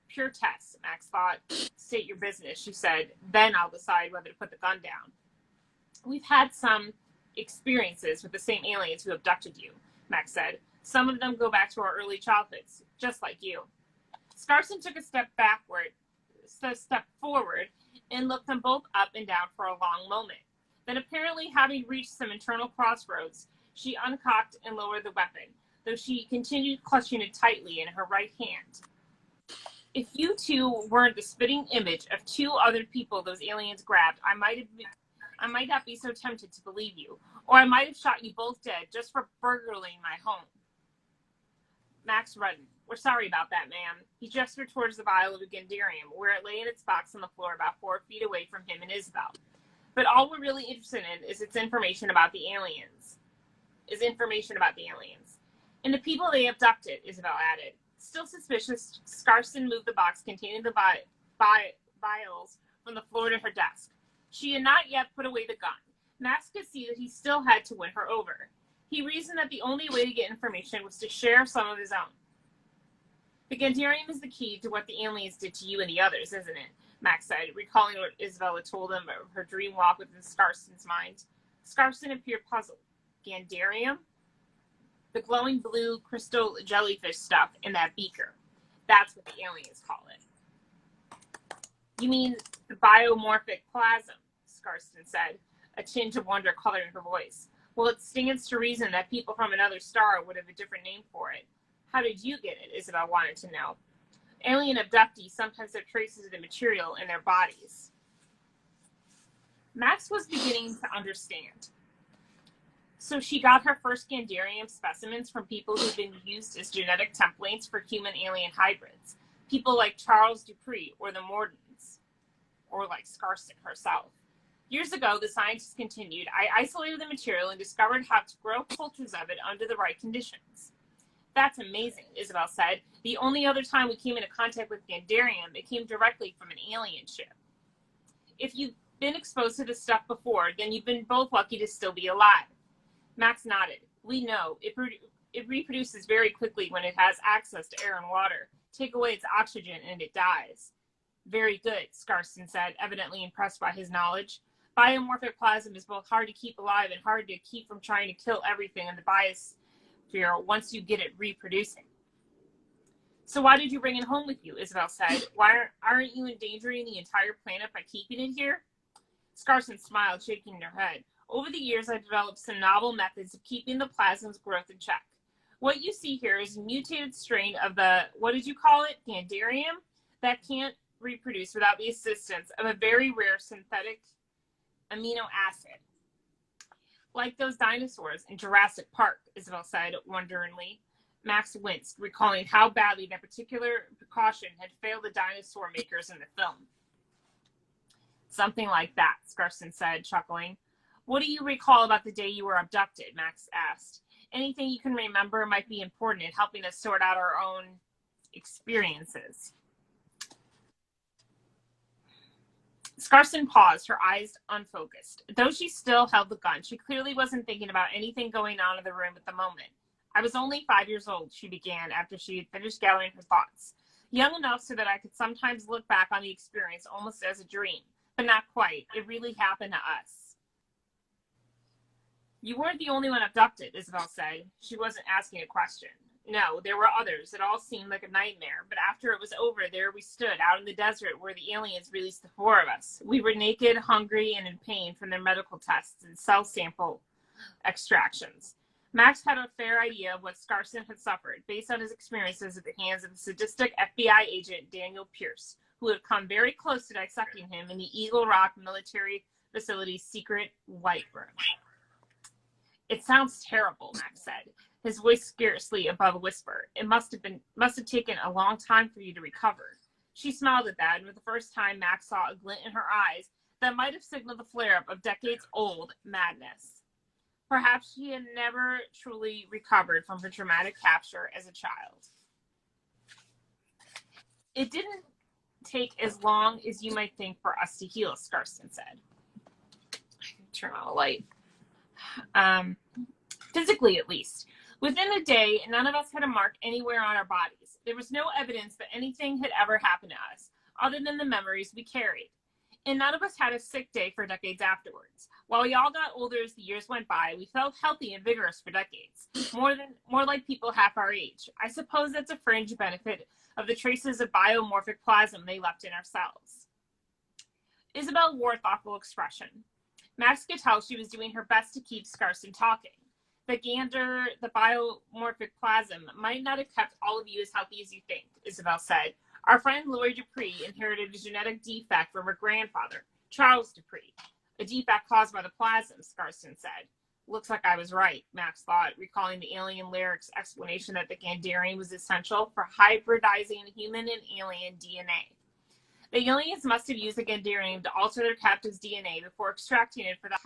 Speaker 1: Pure test, Max thought. State your business, she said. Then I'll decide whether to put the gun down. We've had some experiences with the same aliens who abducted you, Max said. Some of them go back to our early childhoods, just like you. Scarson took a step forward, and looked them both up and down for a long moment. Then, apparently having reached some internal crossroads, she uncocked and lowered the weapon, though she continued clutching it tightly in her right hand. If you two weren't the spitting image of two other people those aliens grabbed, I might not be so tempted to believe you, or I might have shot you both dead just for burgling my home. Max reddened. We're sorry about that, ma'am. He gestured towards the vial of Gandarium, where it lay in its box on the floor about 4 feet away from him and Isabel. But all we're really interested in is information about the aliens. And the people they abducted, Isabel added. Still suspicious, Scarson moved the box containing the vials from the floor to her desk. She had not yet put away the gun. Max could see that he still had to win her over. He reasoned that the only way to get information was to share some of his own. The Gandarium is the key to what the aliens did to you and the others, isn't it? Max said, recalling what Isabella told him of her dream walk within Scarson's mind. Scarson appeared puzzled. Gandarium? The glowing blue crystal jellyfish stuff in that beaker. That's what the aliens call it. You mean the biomorphic plasm, Scarson said, a tinge of wonder coloring her voice. Well, it stands to reason that people from another star would have a different name for it. How did you get it? Isabel wanted to know. Alien abductees sometimes have traces of the material in their bodies. Max was beginning to understand. So she got her first Gandarium specimens from people who've been used as genetic templates for human-alien hybrids. People like Charles Dupree or the Mordens, or like Scarson herself. Years ago, the scientists continued, I isolated the material and discovered how to grow cultures of it under the right conditions. That's amazing, Isabel said. The only other time we came into contact with Gandarium, it came directly from an alien ship. If you've been exposed to this stuff before, then you've been both lucky to still be alive. Max nodded. We know. It reproduces very quickly when it has access to air and water. Take away its oxygen and it dies. Very good, Scarson said, evidently impressed by his knowledge. Biomorphic plasm is both hard to keep alive and hard to keep from trying to kill everything in the biosphere once you get it reproducing. So why did you bring it home with you? Isabel said. Why aren't you endangering the entire planet by keeping it here? Scarson smiled, shaking her head. Over the years, I've developed some novel methods of keeping the plasm's growth in check. What you see here is a mutated strain of the, what did you call it, Gandarium, that can't reproduce without the assistance of a very rare synthetic amino acid. Like those dinosaurs in Jurassic Park, Isabel said wonderingly. Max winced, recalling how badly that particular precaution had failed the dinosaur makers in the film. Something like that, Scarson said, chuckling. What do you recall about the day you were abducted? Max asked. Anything you can remember might be important in helping us sort out our own experiences. Scarson paused, her eyes unfocused. Though she still held the gun, she clearly wasn't thinking about anything going on in the room at the moment. I was only 5 years old, she began after she had finished gathering her thoughts. Young enough so that I could sometimes look back on the experience almost as a dream, but not quite. It really happened to us. You weren't the only one abducted, Isabel said. She wasn't asking a question. No, there were others. It all seemed like a nightmare, but after it was over, there we stood out in the desert where the aliens released the 4 of us. We were naked, hungry, and in pain from their medical tests and cell sample extractions. Max had a fair idea of what Scarson had suffered, based on his experiences at the hands of the sadistic FBI agent Daniel Pierce, who had come very close to dissecting him in the Eagle Rock military facility's secret white room. It sounds terrible, Max said, his voice scarcely above a whisper. It must have taken a long time for you to recover. She smiled at that, and for the first time Max saw a glint in her eyes that might have signaled the flare-up of decades-old madness. Perhaps she had never truly recovered from her traumatic capture as a child. It didn't take as long as you might think for us to heal, Scarston said. Turn on a light. Physically, at least. Within a day, none of us had a mark anywhere on our bodies. There was no evidence that anything had ever happened to us, other than the memories we carried. And none of us had a sick day for decades afterwards. While we all got older as the years went by, we felt healthy and vigorous for decades, more like people half our age. I suppose that's a fringe benefit of the traces of biomorphic plasm they left in our cells. Isabel wore a thoughtful expression. Max could tell she was doing her best to keep Scarston talking. The biomorphic plasm, might not have kept all of you as healthy as you think, Isabel said. Our friend Lori Dupree inherited a genetic defect from her grandfather, Charles Dupree. A defect caused by the plasm, Scarston said. Looks like I was right, Max thought, recalling the alien Lyric's explanation that the Gandarian was essential for hybridizing human and alien DNA. The aliens must have used the Gandarian to alter their captive's DNA before extracting it for the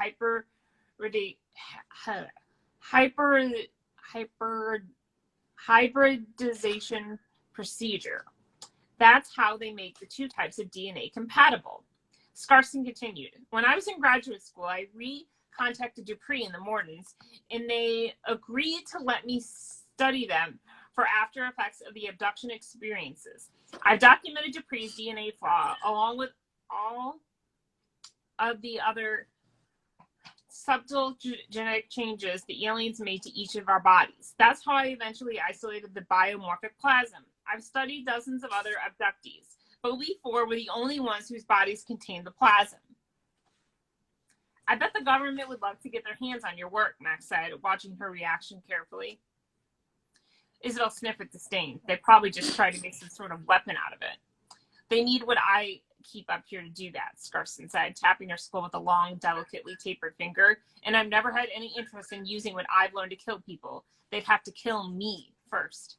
Speaker 1: hybridization procedure. That's how they make the two types of DNA compatible. Scarston continued. When I was in graduate school, I contacted Dupree and the Mortons, and they agreed to let me study them for after effects of the abduction experiences. I've documented Dupree's DNA flaw along with all of the other subtle genetic changes the aliens made to each of our bodies. That's how I eventually isolated the biomorphic plasm. I've studied dozens of other abductees, but we four were the only ones whose bodies contained the plasm. I bet the government would love to get their hands on your work, Max said, watching her reaction carefully. Isabel sniffed with disdain. They probably just tried to make some sort of weapon out of it. They need what I keep up here to do that, Scarston said, tapping her skull with a long, delicately tapered finger. And I've never had any interest in using what I've learned to kill people. They'd have to kill me first.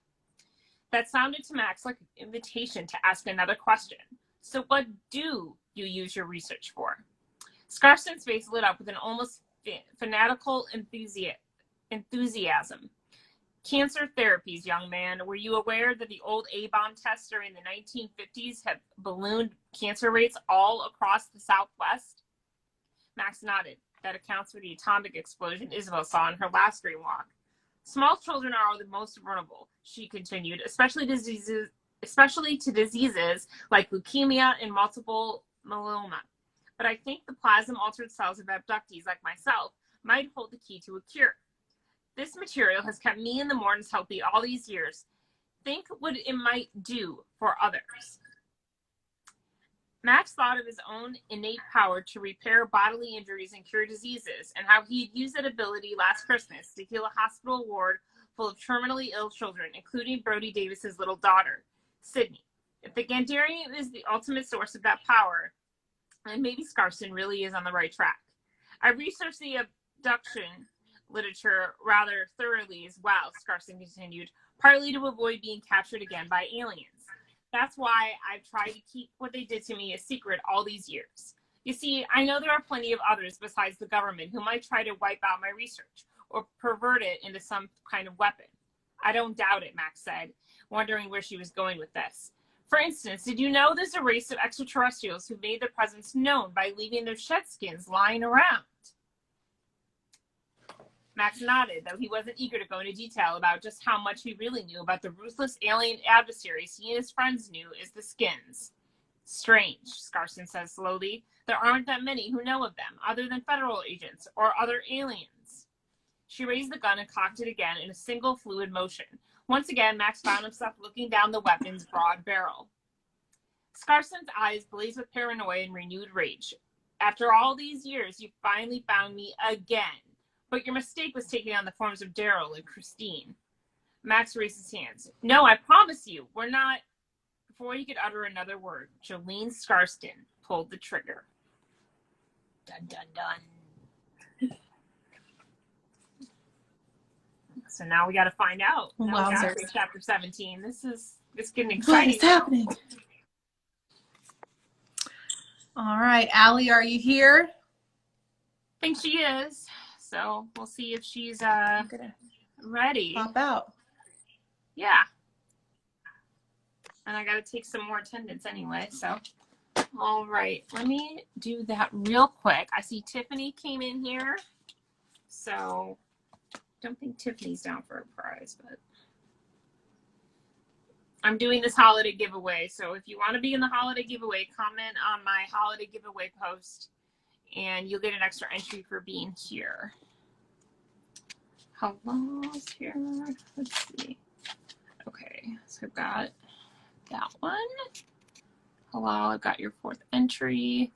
Speaker 1: That sounded to Max like an invitation to ask another question. So what do you use your research for? Scarston's face lit up with an almost fanatical enthusiasm. Cancer therapies, young man. Were you aware that the old A-bomb tests during the 1950s have ballooned cancer rates all across the Southwest? Max nodded. That accounts for the atomic explosion Isabel saw in her last dreamwalk. Small children are the most vulnerable, she continued, especially to diseases like leukemia and multiple myeloma. But I think the plasm-altered cells of abductees like myself might hold the key to a cure. This material has kept me and the Mortons healthy all these years. Think what it might do for others. Max thought of his own innate power to repair bodily injuries and cure diseases, and how he'd used that ability last Christmas to heal a hospital ward full of terminally ill children, including Brody Davis's little daughter, Sydney. If the Gandarian is the ultimate source of that power, then maybe Scarston really is on the right track. I researched the abduction literature rather thoroughly as well, Scarston continued, partly to avoid being captured again by aliens. That's why I've tried to keep what they did to me a secret all these years. You see, I know there are plenty of others besides the government who might try to wipe out my research or pervert it into some kind of weapon. I don't doubt it, Max said, wondering where she was going with this. For instance, did you know there's a race of extraterrestrials who made their presence known by leaving their shed skins lying around? Max nodded, though he wasn't eager to go into detail about just how much he really knew about the ruthless alien adversaries he and his friends knew as the Skins. Strange, Scarston said slowly. There aren't that many who know of them, other than federal agents or other aliens. She raised the gun and cocked it again in a single fluid motion. Once again, Max found himself looking down the weapon's broad barrel. Scarston's eyes blazed with paranoia and renewed rage. After all these years, you finally found me again. But your mistake was taking on the forms of Daryl and Christine. Max raised his hands. No, I promise you, we're not. Before he could utter another word, Jolene Scarston pulled the trigger. Dun, dun, dun. So now we got to find out. Now we got to chapter 17. It's getting exciting.
Speaker 2: What is happening? All right, Allie, are you here?
Speaker 1: I think she is. So we'll see if she's
Speaker 2: I'm gonna
Speaker 1: ready.
Speaker 2: pop out.
Speaker 1: Yeah. And I got to take some more attendance anyway. So, all right. Let me do that real quick. I see Tiffany came in here. So, don't think Tiffany's down for a prize, but I'm doing this holiday giveaway. So, if you want to be in the holiday giveaway, comment on my holiday giveaway post and you'll get an extra entry for being here. Hello's here. Let's see. Okay, so I've got that one. Hello, I've got your fourth entry.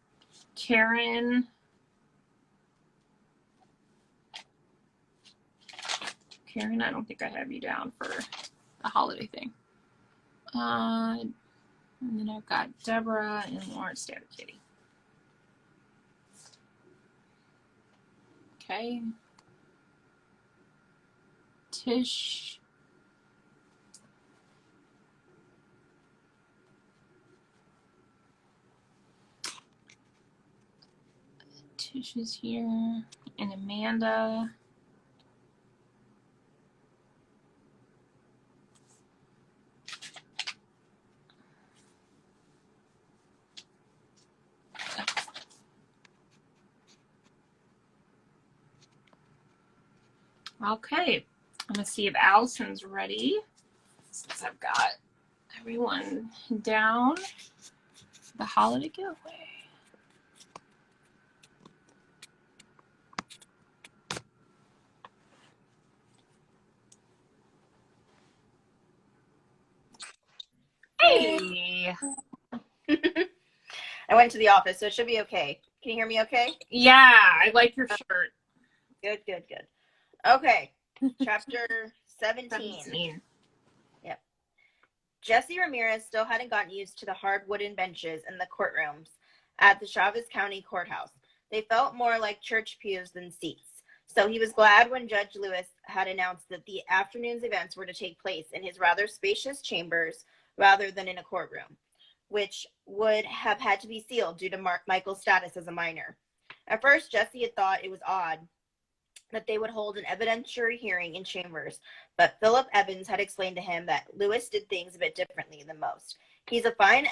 Speaker 1: Karen. Karen, I don't think I have you down for the holiday thing. And then I've got Deborah and Lawrence Stabby Kitty. Okay. Tish. Tish is here. And Amanda. Okay. I'm going to see if Allison's ready. Since I've got everyone down the holiday giveaway. Hey!
Speaker 3: I went to the office, so it should be okay. Can you hear me okay?
Speaker 1: Yeah, I like your shirt.
Speaker 3: Good, good, good. Okay, chapter 17. Yep. Jesse Ramirez still hadn't gotten used to the hard wooden benches in the courtrooms at the Chavez County Courthouse. They felt more like church pews than seats. So he was glad when Judge Lewis had announced that the afternoon's events were to take place in his rather spacious chambers rather than in a courtroom, which would have had to be sealed due to Michael's status as a minor. At first, Jesse had thought it was odd that they would hold an evidentiary hearing in chambers, but Philip Evans had explained to him that Lewis did things a bit differently than most. He's a fine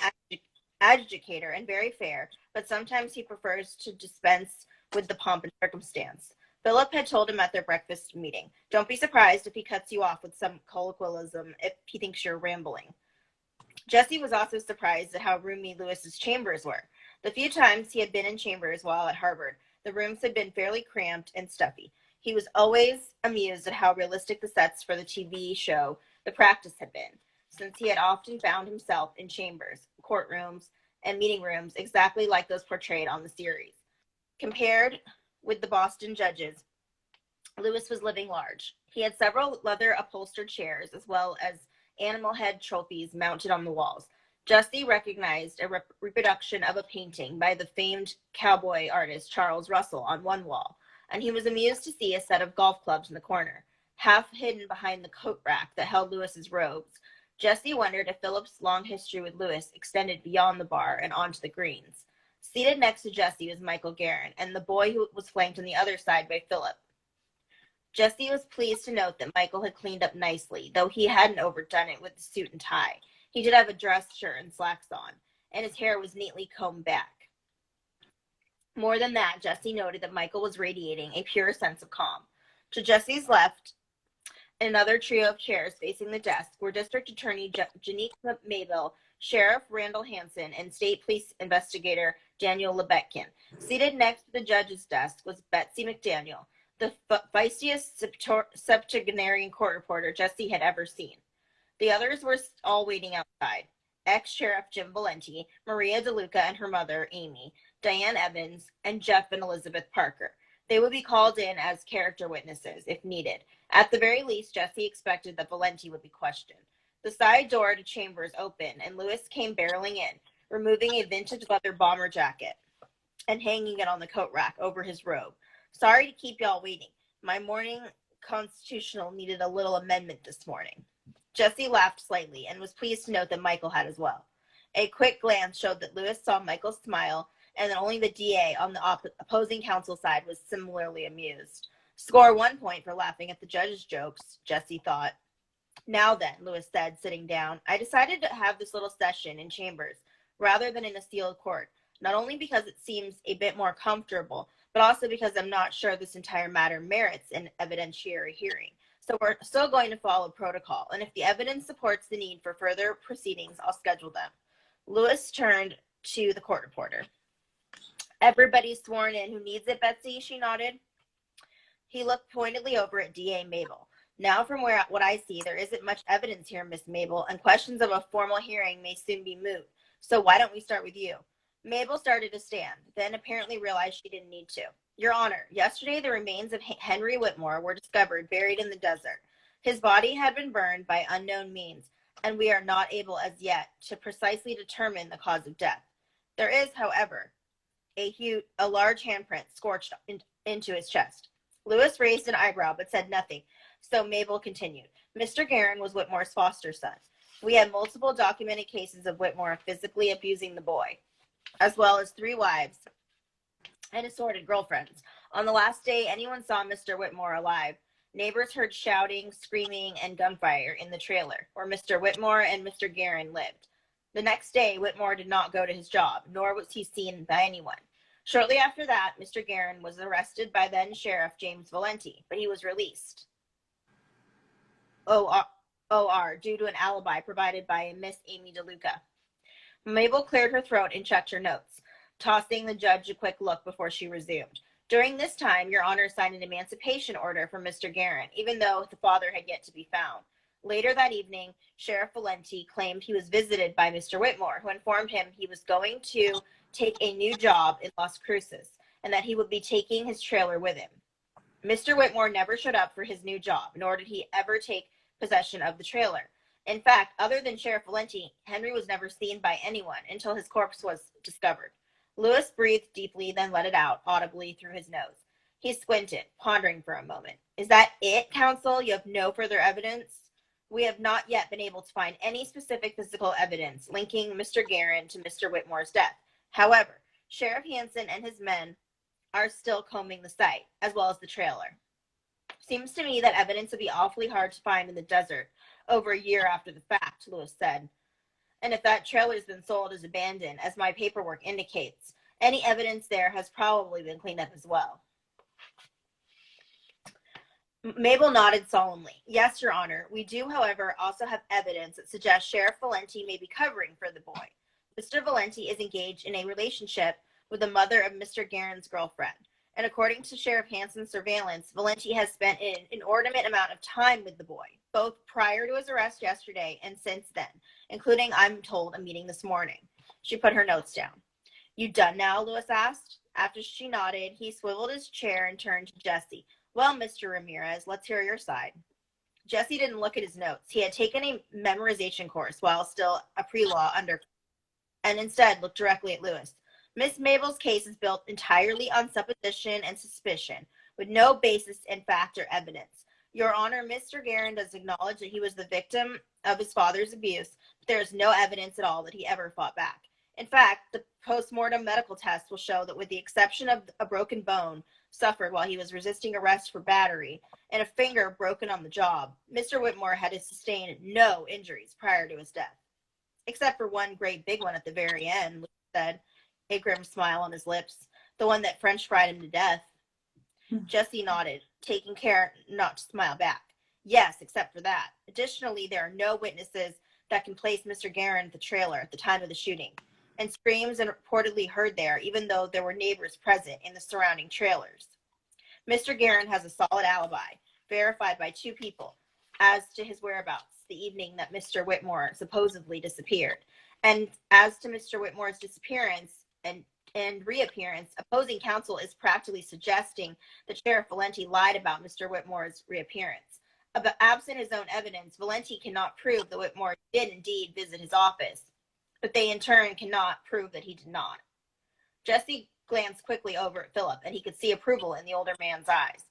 Speaker 3: adjudicator and very fair, but sometimes he prefers to dispense with the pomp and circumstance. Philip had told him at their breakfast meeting, "Don't be surprised if he cuts you off with some colloquialism if he thinks you're rambling." Jesse was also surprised at how roomy Lewis's chambers were. The few times he had been in chambers while at Harvard, the rooms had been fairly cramped and stuffy. He was always amused at how realistic the sets for the TV show The Practice had been, since he had often found himself in chambers, courtrooms, and meeting rooms exactly like those portrayed on the series. Compared with the Boston judges, Lewis was living large. He had several leather upholstered chairs as well as animal head trophies mounted on the walls. Jesse recognized a reproduction of a painting by the famed cowboy artist Charles Russell on one wall, and he was amused to see a set of golf clubs in the corner, half hidden behind the coat rack that held Lewis's robes. Jesse wondered if Philip's long history with Lewis extended beyond the bar and onto the greens. Seated next to Jesse was Michael Guerin, and the boy who was flanked on the other side by Philip. Jesse was pleased to note that Michael had cleaned up nicely, though he hadn't overdone it with the suit and tie. He did have a dress shirt and slacks on, and his hair was neatly combed back. More than that, Jesse noted that Michael was radiating a pure sense of calm. To Jesse's left, in another trio of chairs facing the desk, were District Attorney Janique Mabel, Sheriff Randall Hansen, and State Police Investigator Daniel Lebetkin. Seated next to the judge's desk was Betsy McDaniel, the feistiest septuagenarian court reporter Jesse had ever seen. The others were all waiting outside. Ex-Sheriff Jim Valenti, Maria DeLuca and her mother, Amy, Diane Evans, and Jeff and Elizabeth Parker. They would be called in as character witnesses if needed. At the very least, Jesse expected that Valenti would be questioned. The side door to chambers opened, and Lewis came barreling in, removing a vintage leather bomber jacket and hanging it on the coat rack over his robe. "Sorry to keep y'all waiting. My morning constitutional needed a little amendment this morning." Jesse laughed slightly and was pleased to note that Michael had as well. A quick glance showed that Lewis saw Michael smile and then only the DA on the opposing counsel side was similarly amused. Score 1 point for laughing at the judge's jokes, Jesse thought. Now then, Lewis said, sitting down, I decided to have this little session in chambers rather than in a sealed court, not only because it seems a bit more comfortable, but also because I'm not sure this entire matter merits an evidentiary hearing. So we're still going to follow protocol, and if the evidence supports the need for further proceedings, I'll schedule them. Lewis turned to the court reporter. Everybody's sworn in who needs it, Betsy, she nodded. He looked pointedly over at DA Mabel. Now from what I see, there isn't much evidence here, Miss Mabel, and questions of a formal hearing may soon be moot. So why don't we start with you? Mabel started to stand, then apparently realized she didn't need to. Your Honor, yesterday the remains of Henry Whitmore were discovered buried in the desert. His body had been burned by unknown means, and we are not able as yet to precisely determine the cause of death. There is, however, a large handprint scorched into his chest. Lewis raised an eyebrow but said nothing, so Mabel continued. Mr. Guerin was Whitmore's foster son. We have multiple documented cases of Whitmore physically abusing the boy, as well as 3 wives and assorted girlfriends. On the last day anyone saw Mr. Whitmore alive, neighbors heard shouting, screaming, and gunfire in the trailer where Mr. Whitmore and Mr. Guerin lived. The next day, Whitmore did not go to his job, nor was he seen by anyone. Shortly after that, Mr. Guerin was arrested by then Sheriff James Valenti, but he was released. OR due to an alibi provided by Miss Amy DeLuca. Mabel cleared her throat and checked her notes, tossing the judge a quick look before she resumed. During this time, Your Honor signed an emancipation order for Mr. Guerin, even though the father had yet to be found. Later that evening, Sheriff Valenti claimed he was visited by Mr. Whitmore, who informed him he was going to take a new job in Las Cruces and that he would be taking his trailer with him. Mr. Whitmore never showed up for his new job, nor did he ever take possession of the trailer. In fact, other than Sheriff Valenti, Henry was never seen by anyone until his corpse was discovered. Lewis breathed deeply, then let it out audibly through his nose. He squinted, pondering for a moment. Is that it, counsel? You have no further evidence? We have not yet been able to find any specific physical evidence linking Mr. Guerin to Mr. Whitmore's death. However, Sheriff Hansen and his men are still combing the site, as well as the trailer. Seems to me that evidence would be awfully hard to find in the desert over a year after the fact, Lewis said. And if that trailer's been sold as abandoned, as my paperwork indicates, any evidence there has probably been cleaned up as well. Mabel nodded solemnly. Yes, Your Honor. We do, however, also have evidence that suggests Sheriff Valenti may be covering for the boy. Mr. Valenti is engaged in a relationship with the mother of Mr. Guerin's girlfriend. And according to Sheriff Hansen's surveillance, Valenti has spent an inordinate amount of time with the boy, both prior to his arrest yesterday and since then, including, I'm told, a meeting this morning. She put her notes down. You done now? Lewis asked. After she nodded, he swiveled his chair and turned to Jesse. Well, Mr. Ramirez, let's hear your side. Jesse didn't look at his notes. He had taken a memorization course while still a pre-law under, and instead looked directly at Lewis. Miss Mabel's case is built entirely on supposition and suspicion, with no basis in fact or evidence. Your Honor, Mr. Guerin does acknowledge that he was the victim of his father's abuse, but there is no evidence at all that he ever fought back. In fact, the post-mortem medical test will show that with the exception of a broken bone suffered while he was resisting arrest for battery and a finger broken on the job, Mr. Whitmore had sustained no injuries prior to his death. Except for one great big one at the very end, Lewis said, a grim smile on his lips, the one that French fried him to death. Jesse nodded, taking care not to smile back. Yes, except for that. Additionally, there are no witnesses that can place Mr. Guerin at the trailer at the time of the shooting, and screams are reportedly heard there, even though there were neighbors present in the surrounding trailers. Mr. Guerin has a solid alibi, verified by 2 people, as to his whereabouts the evening that Mr. Whitmore supposedly disappeared. And as to Mr. Whitmore's disappearance and reappearance, opposing counsel is practically suggesting that Sheriff Valenti lied about Mr. Whitmore's reappearance. But absent his own evidence, Valenti cannot prove that Whitmore did indeed visit his office, but they in turn cannot prove that he did not. Jesse glanced quickly over at Philip, and he could see approval in the older man's eyes.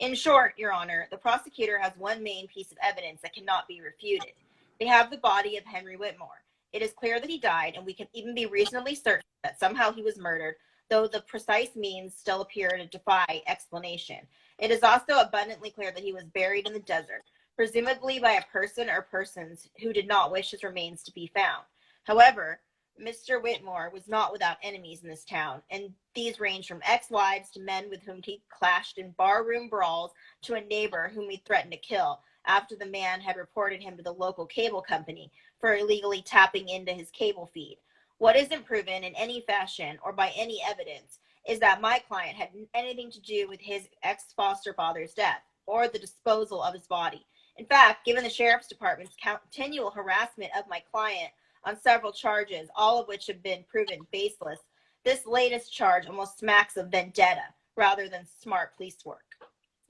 Speaker 3: In short, Your Honor, the prosecutor has one main piece of evidence that cannot be refuted. They have the body of Henry Whitmore. It is clear that he died, and we can even be reasonably certain that somehow he was murdered though the precise means still appear to defy explanation. It is also abundantly clear that he was buried in the desert, presumably by a person or persons who did not wish his remains to be found. However, Mr. Whitmore was not without enemies in this town, and these ranged from ex-wives to men with whom he clashed in barroom brawls to a neighbor whom he threatened to kill after the man had reported him to the local cable company for illegally tapping into his cable feed. What isn't proven in any fashion or by any evidence is that my client had anything to do with his ex-foster father's death or the disposal of his body. In fact, given the sheriff's department's continual harassment of my client on several charges, all of which have been proven baseless, this latest charge almost smacks of vendetta rather than smart police work.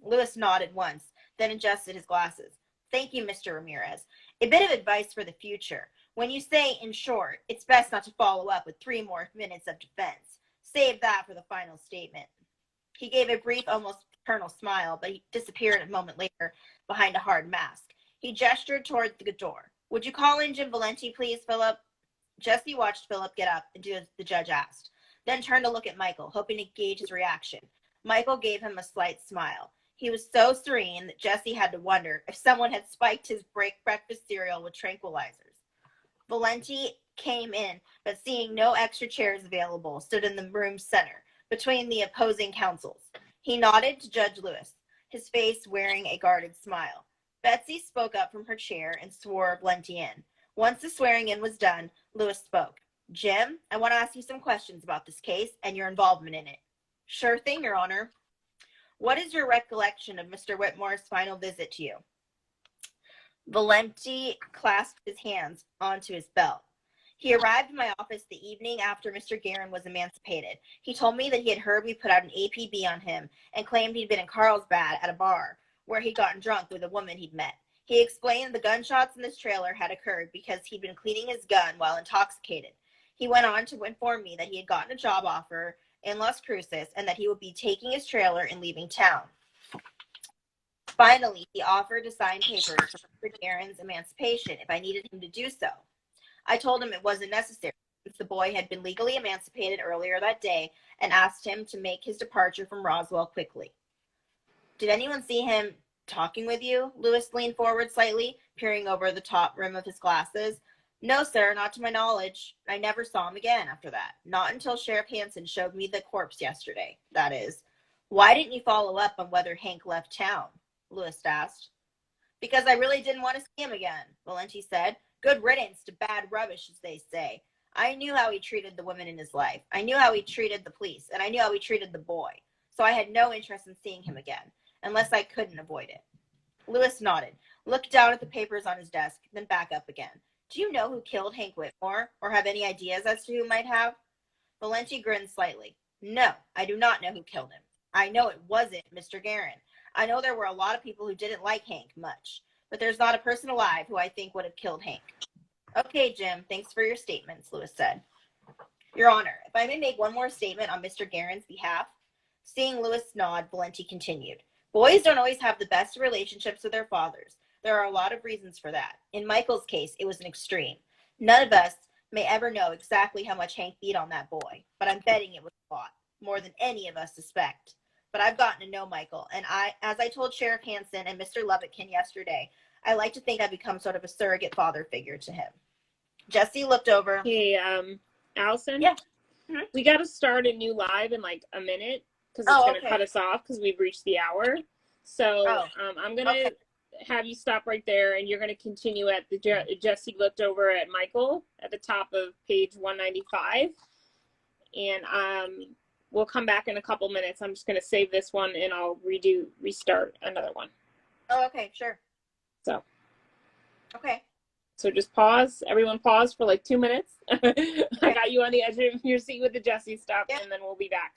Speaker 3: Lewis nodded once, then adjusted his glasses. Thank you, Mr. Ramirez. A bit of advice for the future. When you say, in short, it's best not to follow up with 3 more minutes of defense. Save that for the final statement. He gave a brief, almost paternal smile, but he disappeared a moment later behind a hard mask. He gestured toward the door. Would you call in Jim Valenti, please, Philip? Jesse watched Philip get up and do as the judge asked, then turned to look at Michael, hoping to gauge his reaction. Michael gave him a slight smile. He was so serene that Jesse had to wonder if someone had spiked his breakfast cereal with tranquilizers. Valenti came in, but seeing no extra chairs available, stood in the room's center, between the opposing counsels. He nodded to Judge Lewis, his face wearing a guarded smile. Betsy spoke up from her chair and swore Valenti in. Once the swearing in was done, Lewis spoke. Jim, I want to ask you some questions about this case and your involvement in it. Sure thing, Your Honor. What is your recollection of Mr. Whitmore's final visit to you? Valenti clasped his hands onto his belt. He arrived in my office the evening after Mr. Guerin was emancipated. He told me that he had heard we put out an APB on him and claimed he'd been in Carlsbad at a bar where he'd gotten drunk with a woman he'd met. He explained the gunshots in this trailer had occurred because he'd been cleaning his gun while intoxicated. He went on to inform me that he had gotten a job offer in Las Cruces and that he would be taking his trailer and leaving town. Finally, he offered to sign papers for Mr. Guerin's emancipation if I needed him to do so. I told him it wasn't necessary since the boy had been legally emancipated earlier that day and asked him to make his departure from Roswell quickly. Did anyone see him talking with you? Lewis leaned forward slightly, peering over the top rim of his glasses. No, sir, not to my knowledge. I never saw him again after that. Not until Sheriff Hansen showed me the corpse yesterday, that is. Why didn't you follow up on whether Hank left town? Lewis asked. Because I really didn't want to see him again, Valenti said. Good riddance to bad rubbish, as they say. I knew how he treated the women in his life. I knew how he treated the police, and I knew how he treated the boy. So I had no interest in seeing him again, unless I couldn't avoid it. Lewis nodded, looked down at the papers on his desk, then back up again. Do you know who killed Hank Whitmore, or have any ideas as to who might have? Valenti grinned slightly. No, I do not know who killed him. I know it wasn't Mr. Guerin. I know there were a lot of people who didn't like Hank much, but there's not a person alive who I think would have killed Hank. Okay, Jim, thanks for your statements, Lewis said. Your Honor, if I may make one more statement on Mr. Guerin's behalf. Seeing Lewis nod, Valenti continued. Boys don't always have the best relationships with their fathers. There are a lot of reasons for that. In Michael's case, it was an extreme. None of us may ever know exactly how much Hank beat on that boy, but I'm betting it was a lot, more than any of us suspect. But I've gotten to know Michael, and as I told Sheriff Hansen and Mr. Lovettkin yesterday, I like to think I've become sort of a surrogate father figure to him. Jesse looked over.
Speaker 1: Hey, Alison?
Speaker 3: Yeah.
Speaker 1: We got to start a new live in like a minute because it's going to cut us off because we've reached the hour. So I'm going to have you stop right there, and you're going to continue at the Jesse looked over at Michael at the top of page 195. And we'll come back in a couple minutes. I'm just going to save this one, and I'll restart another one.
Speaker 3: Oh, okay, sure.
Speaker 1: So.
Speaker 3: Okay.
Speaker 1: So just pause. Everyone pause for like 2 minutes. I got you on the edge of your seat with the Jesse stuff, and then we'll be back.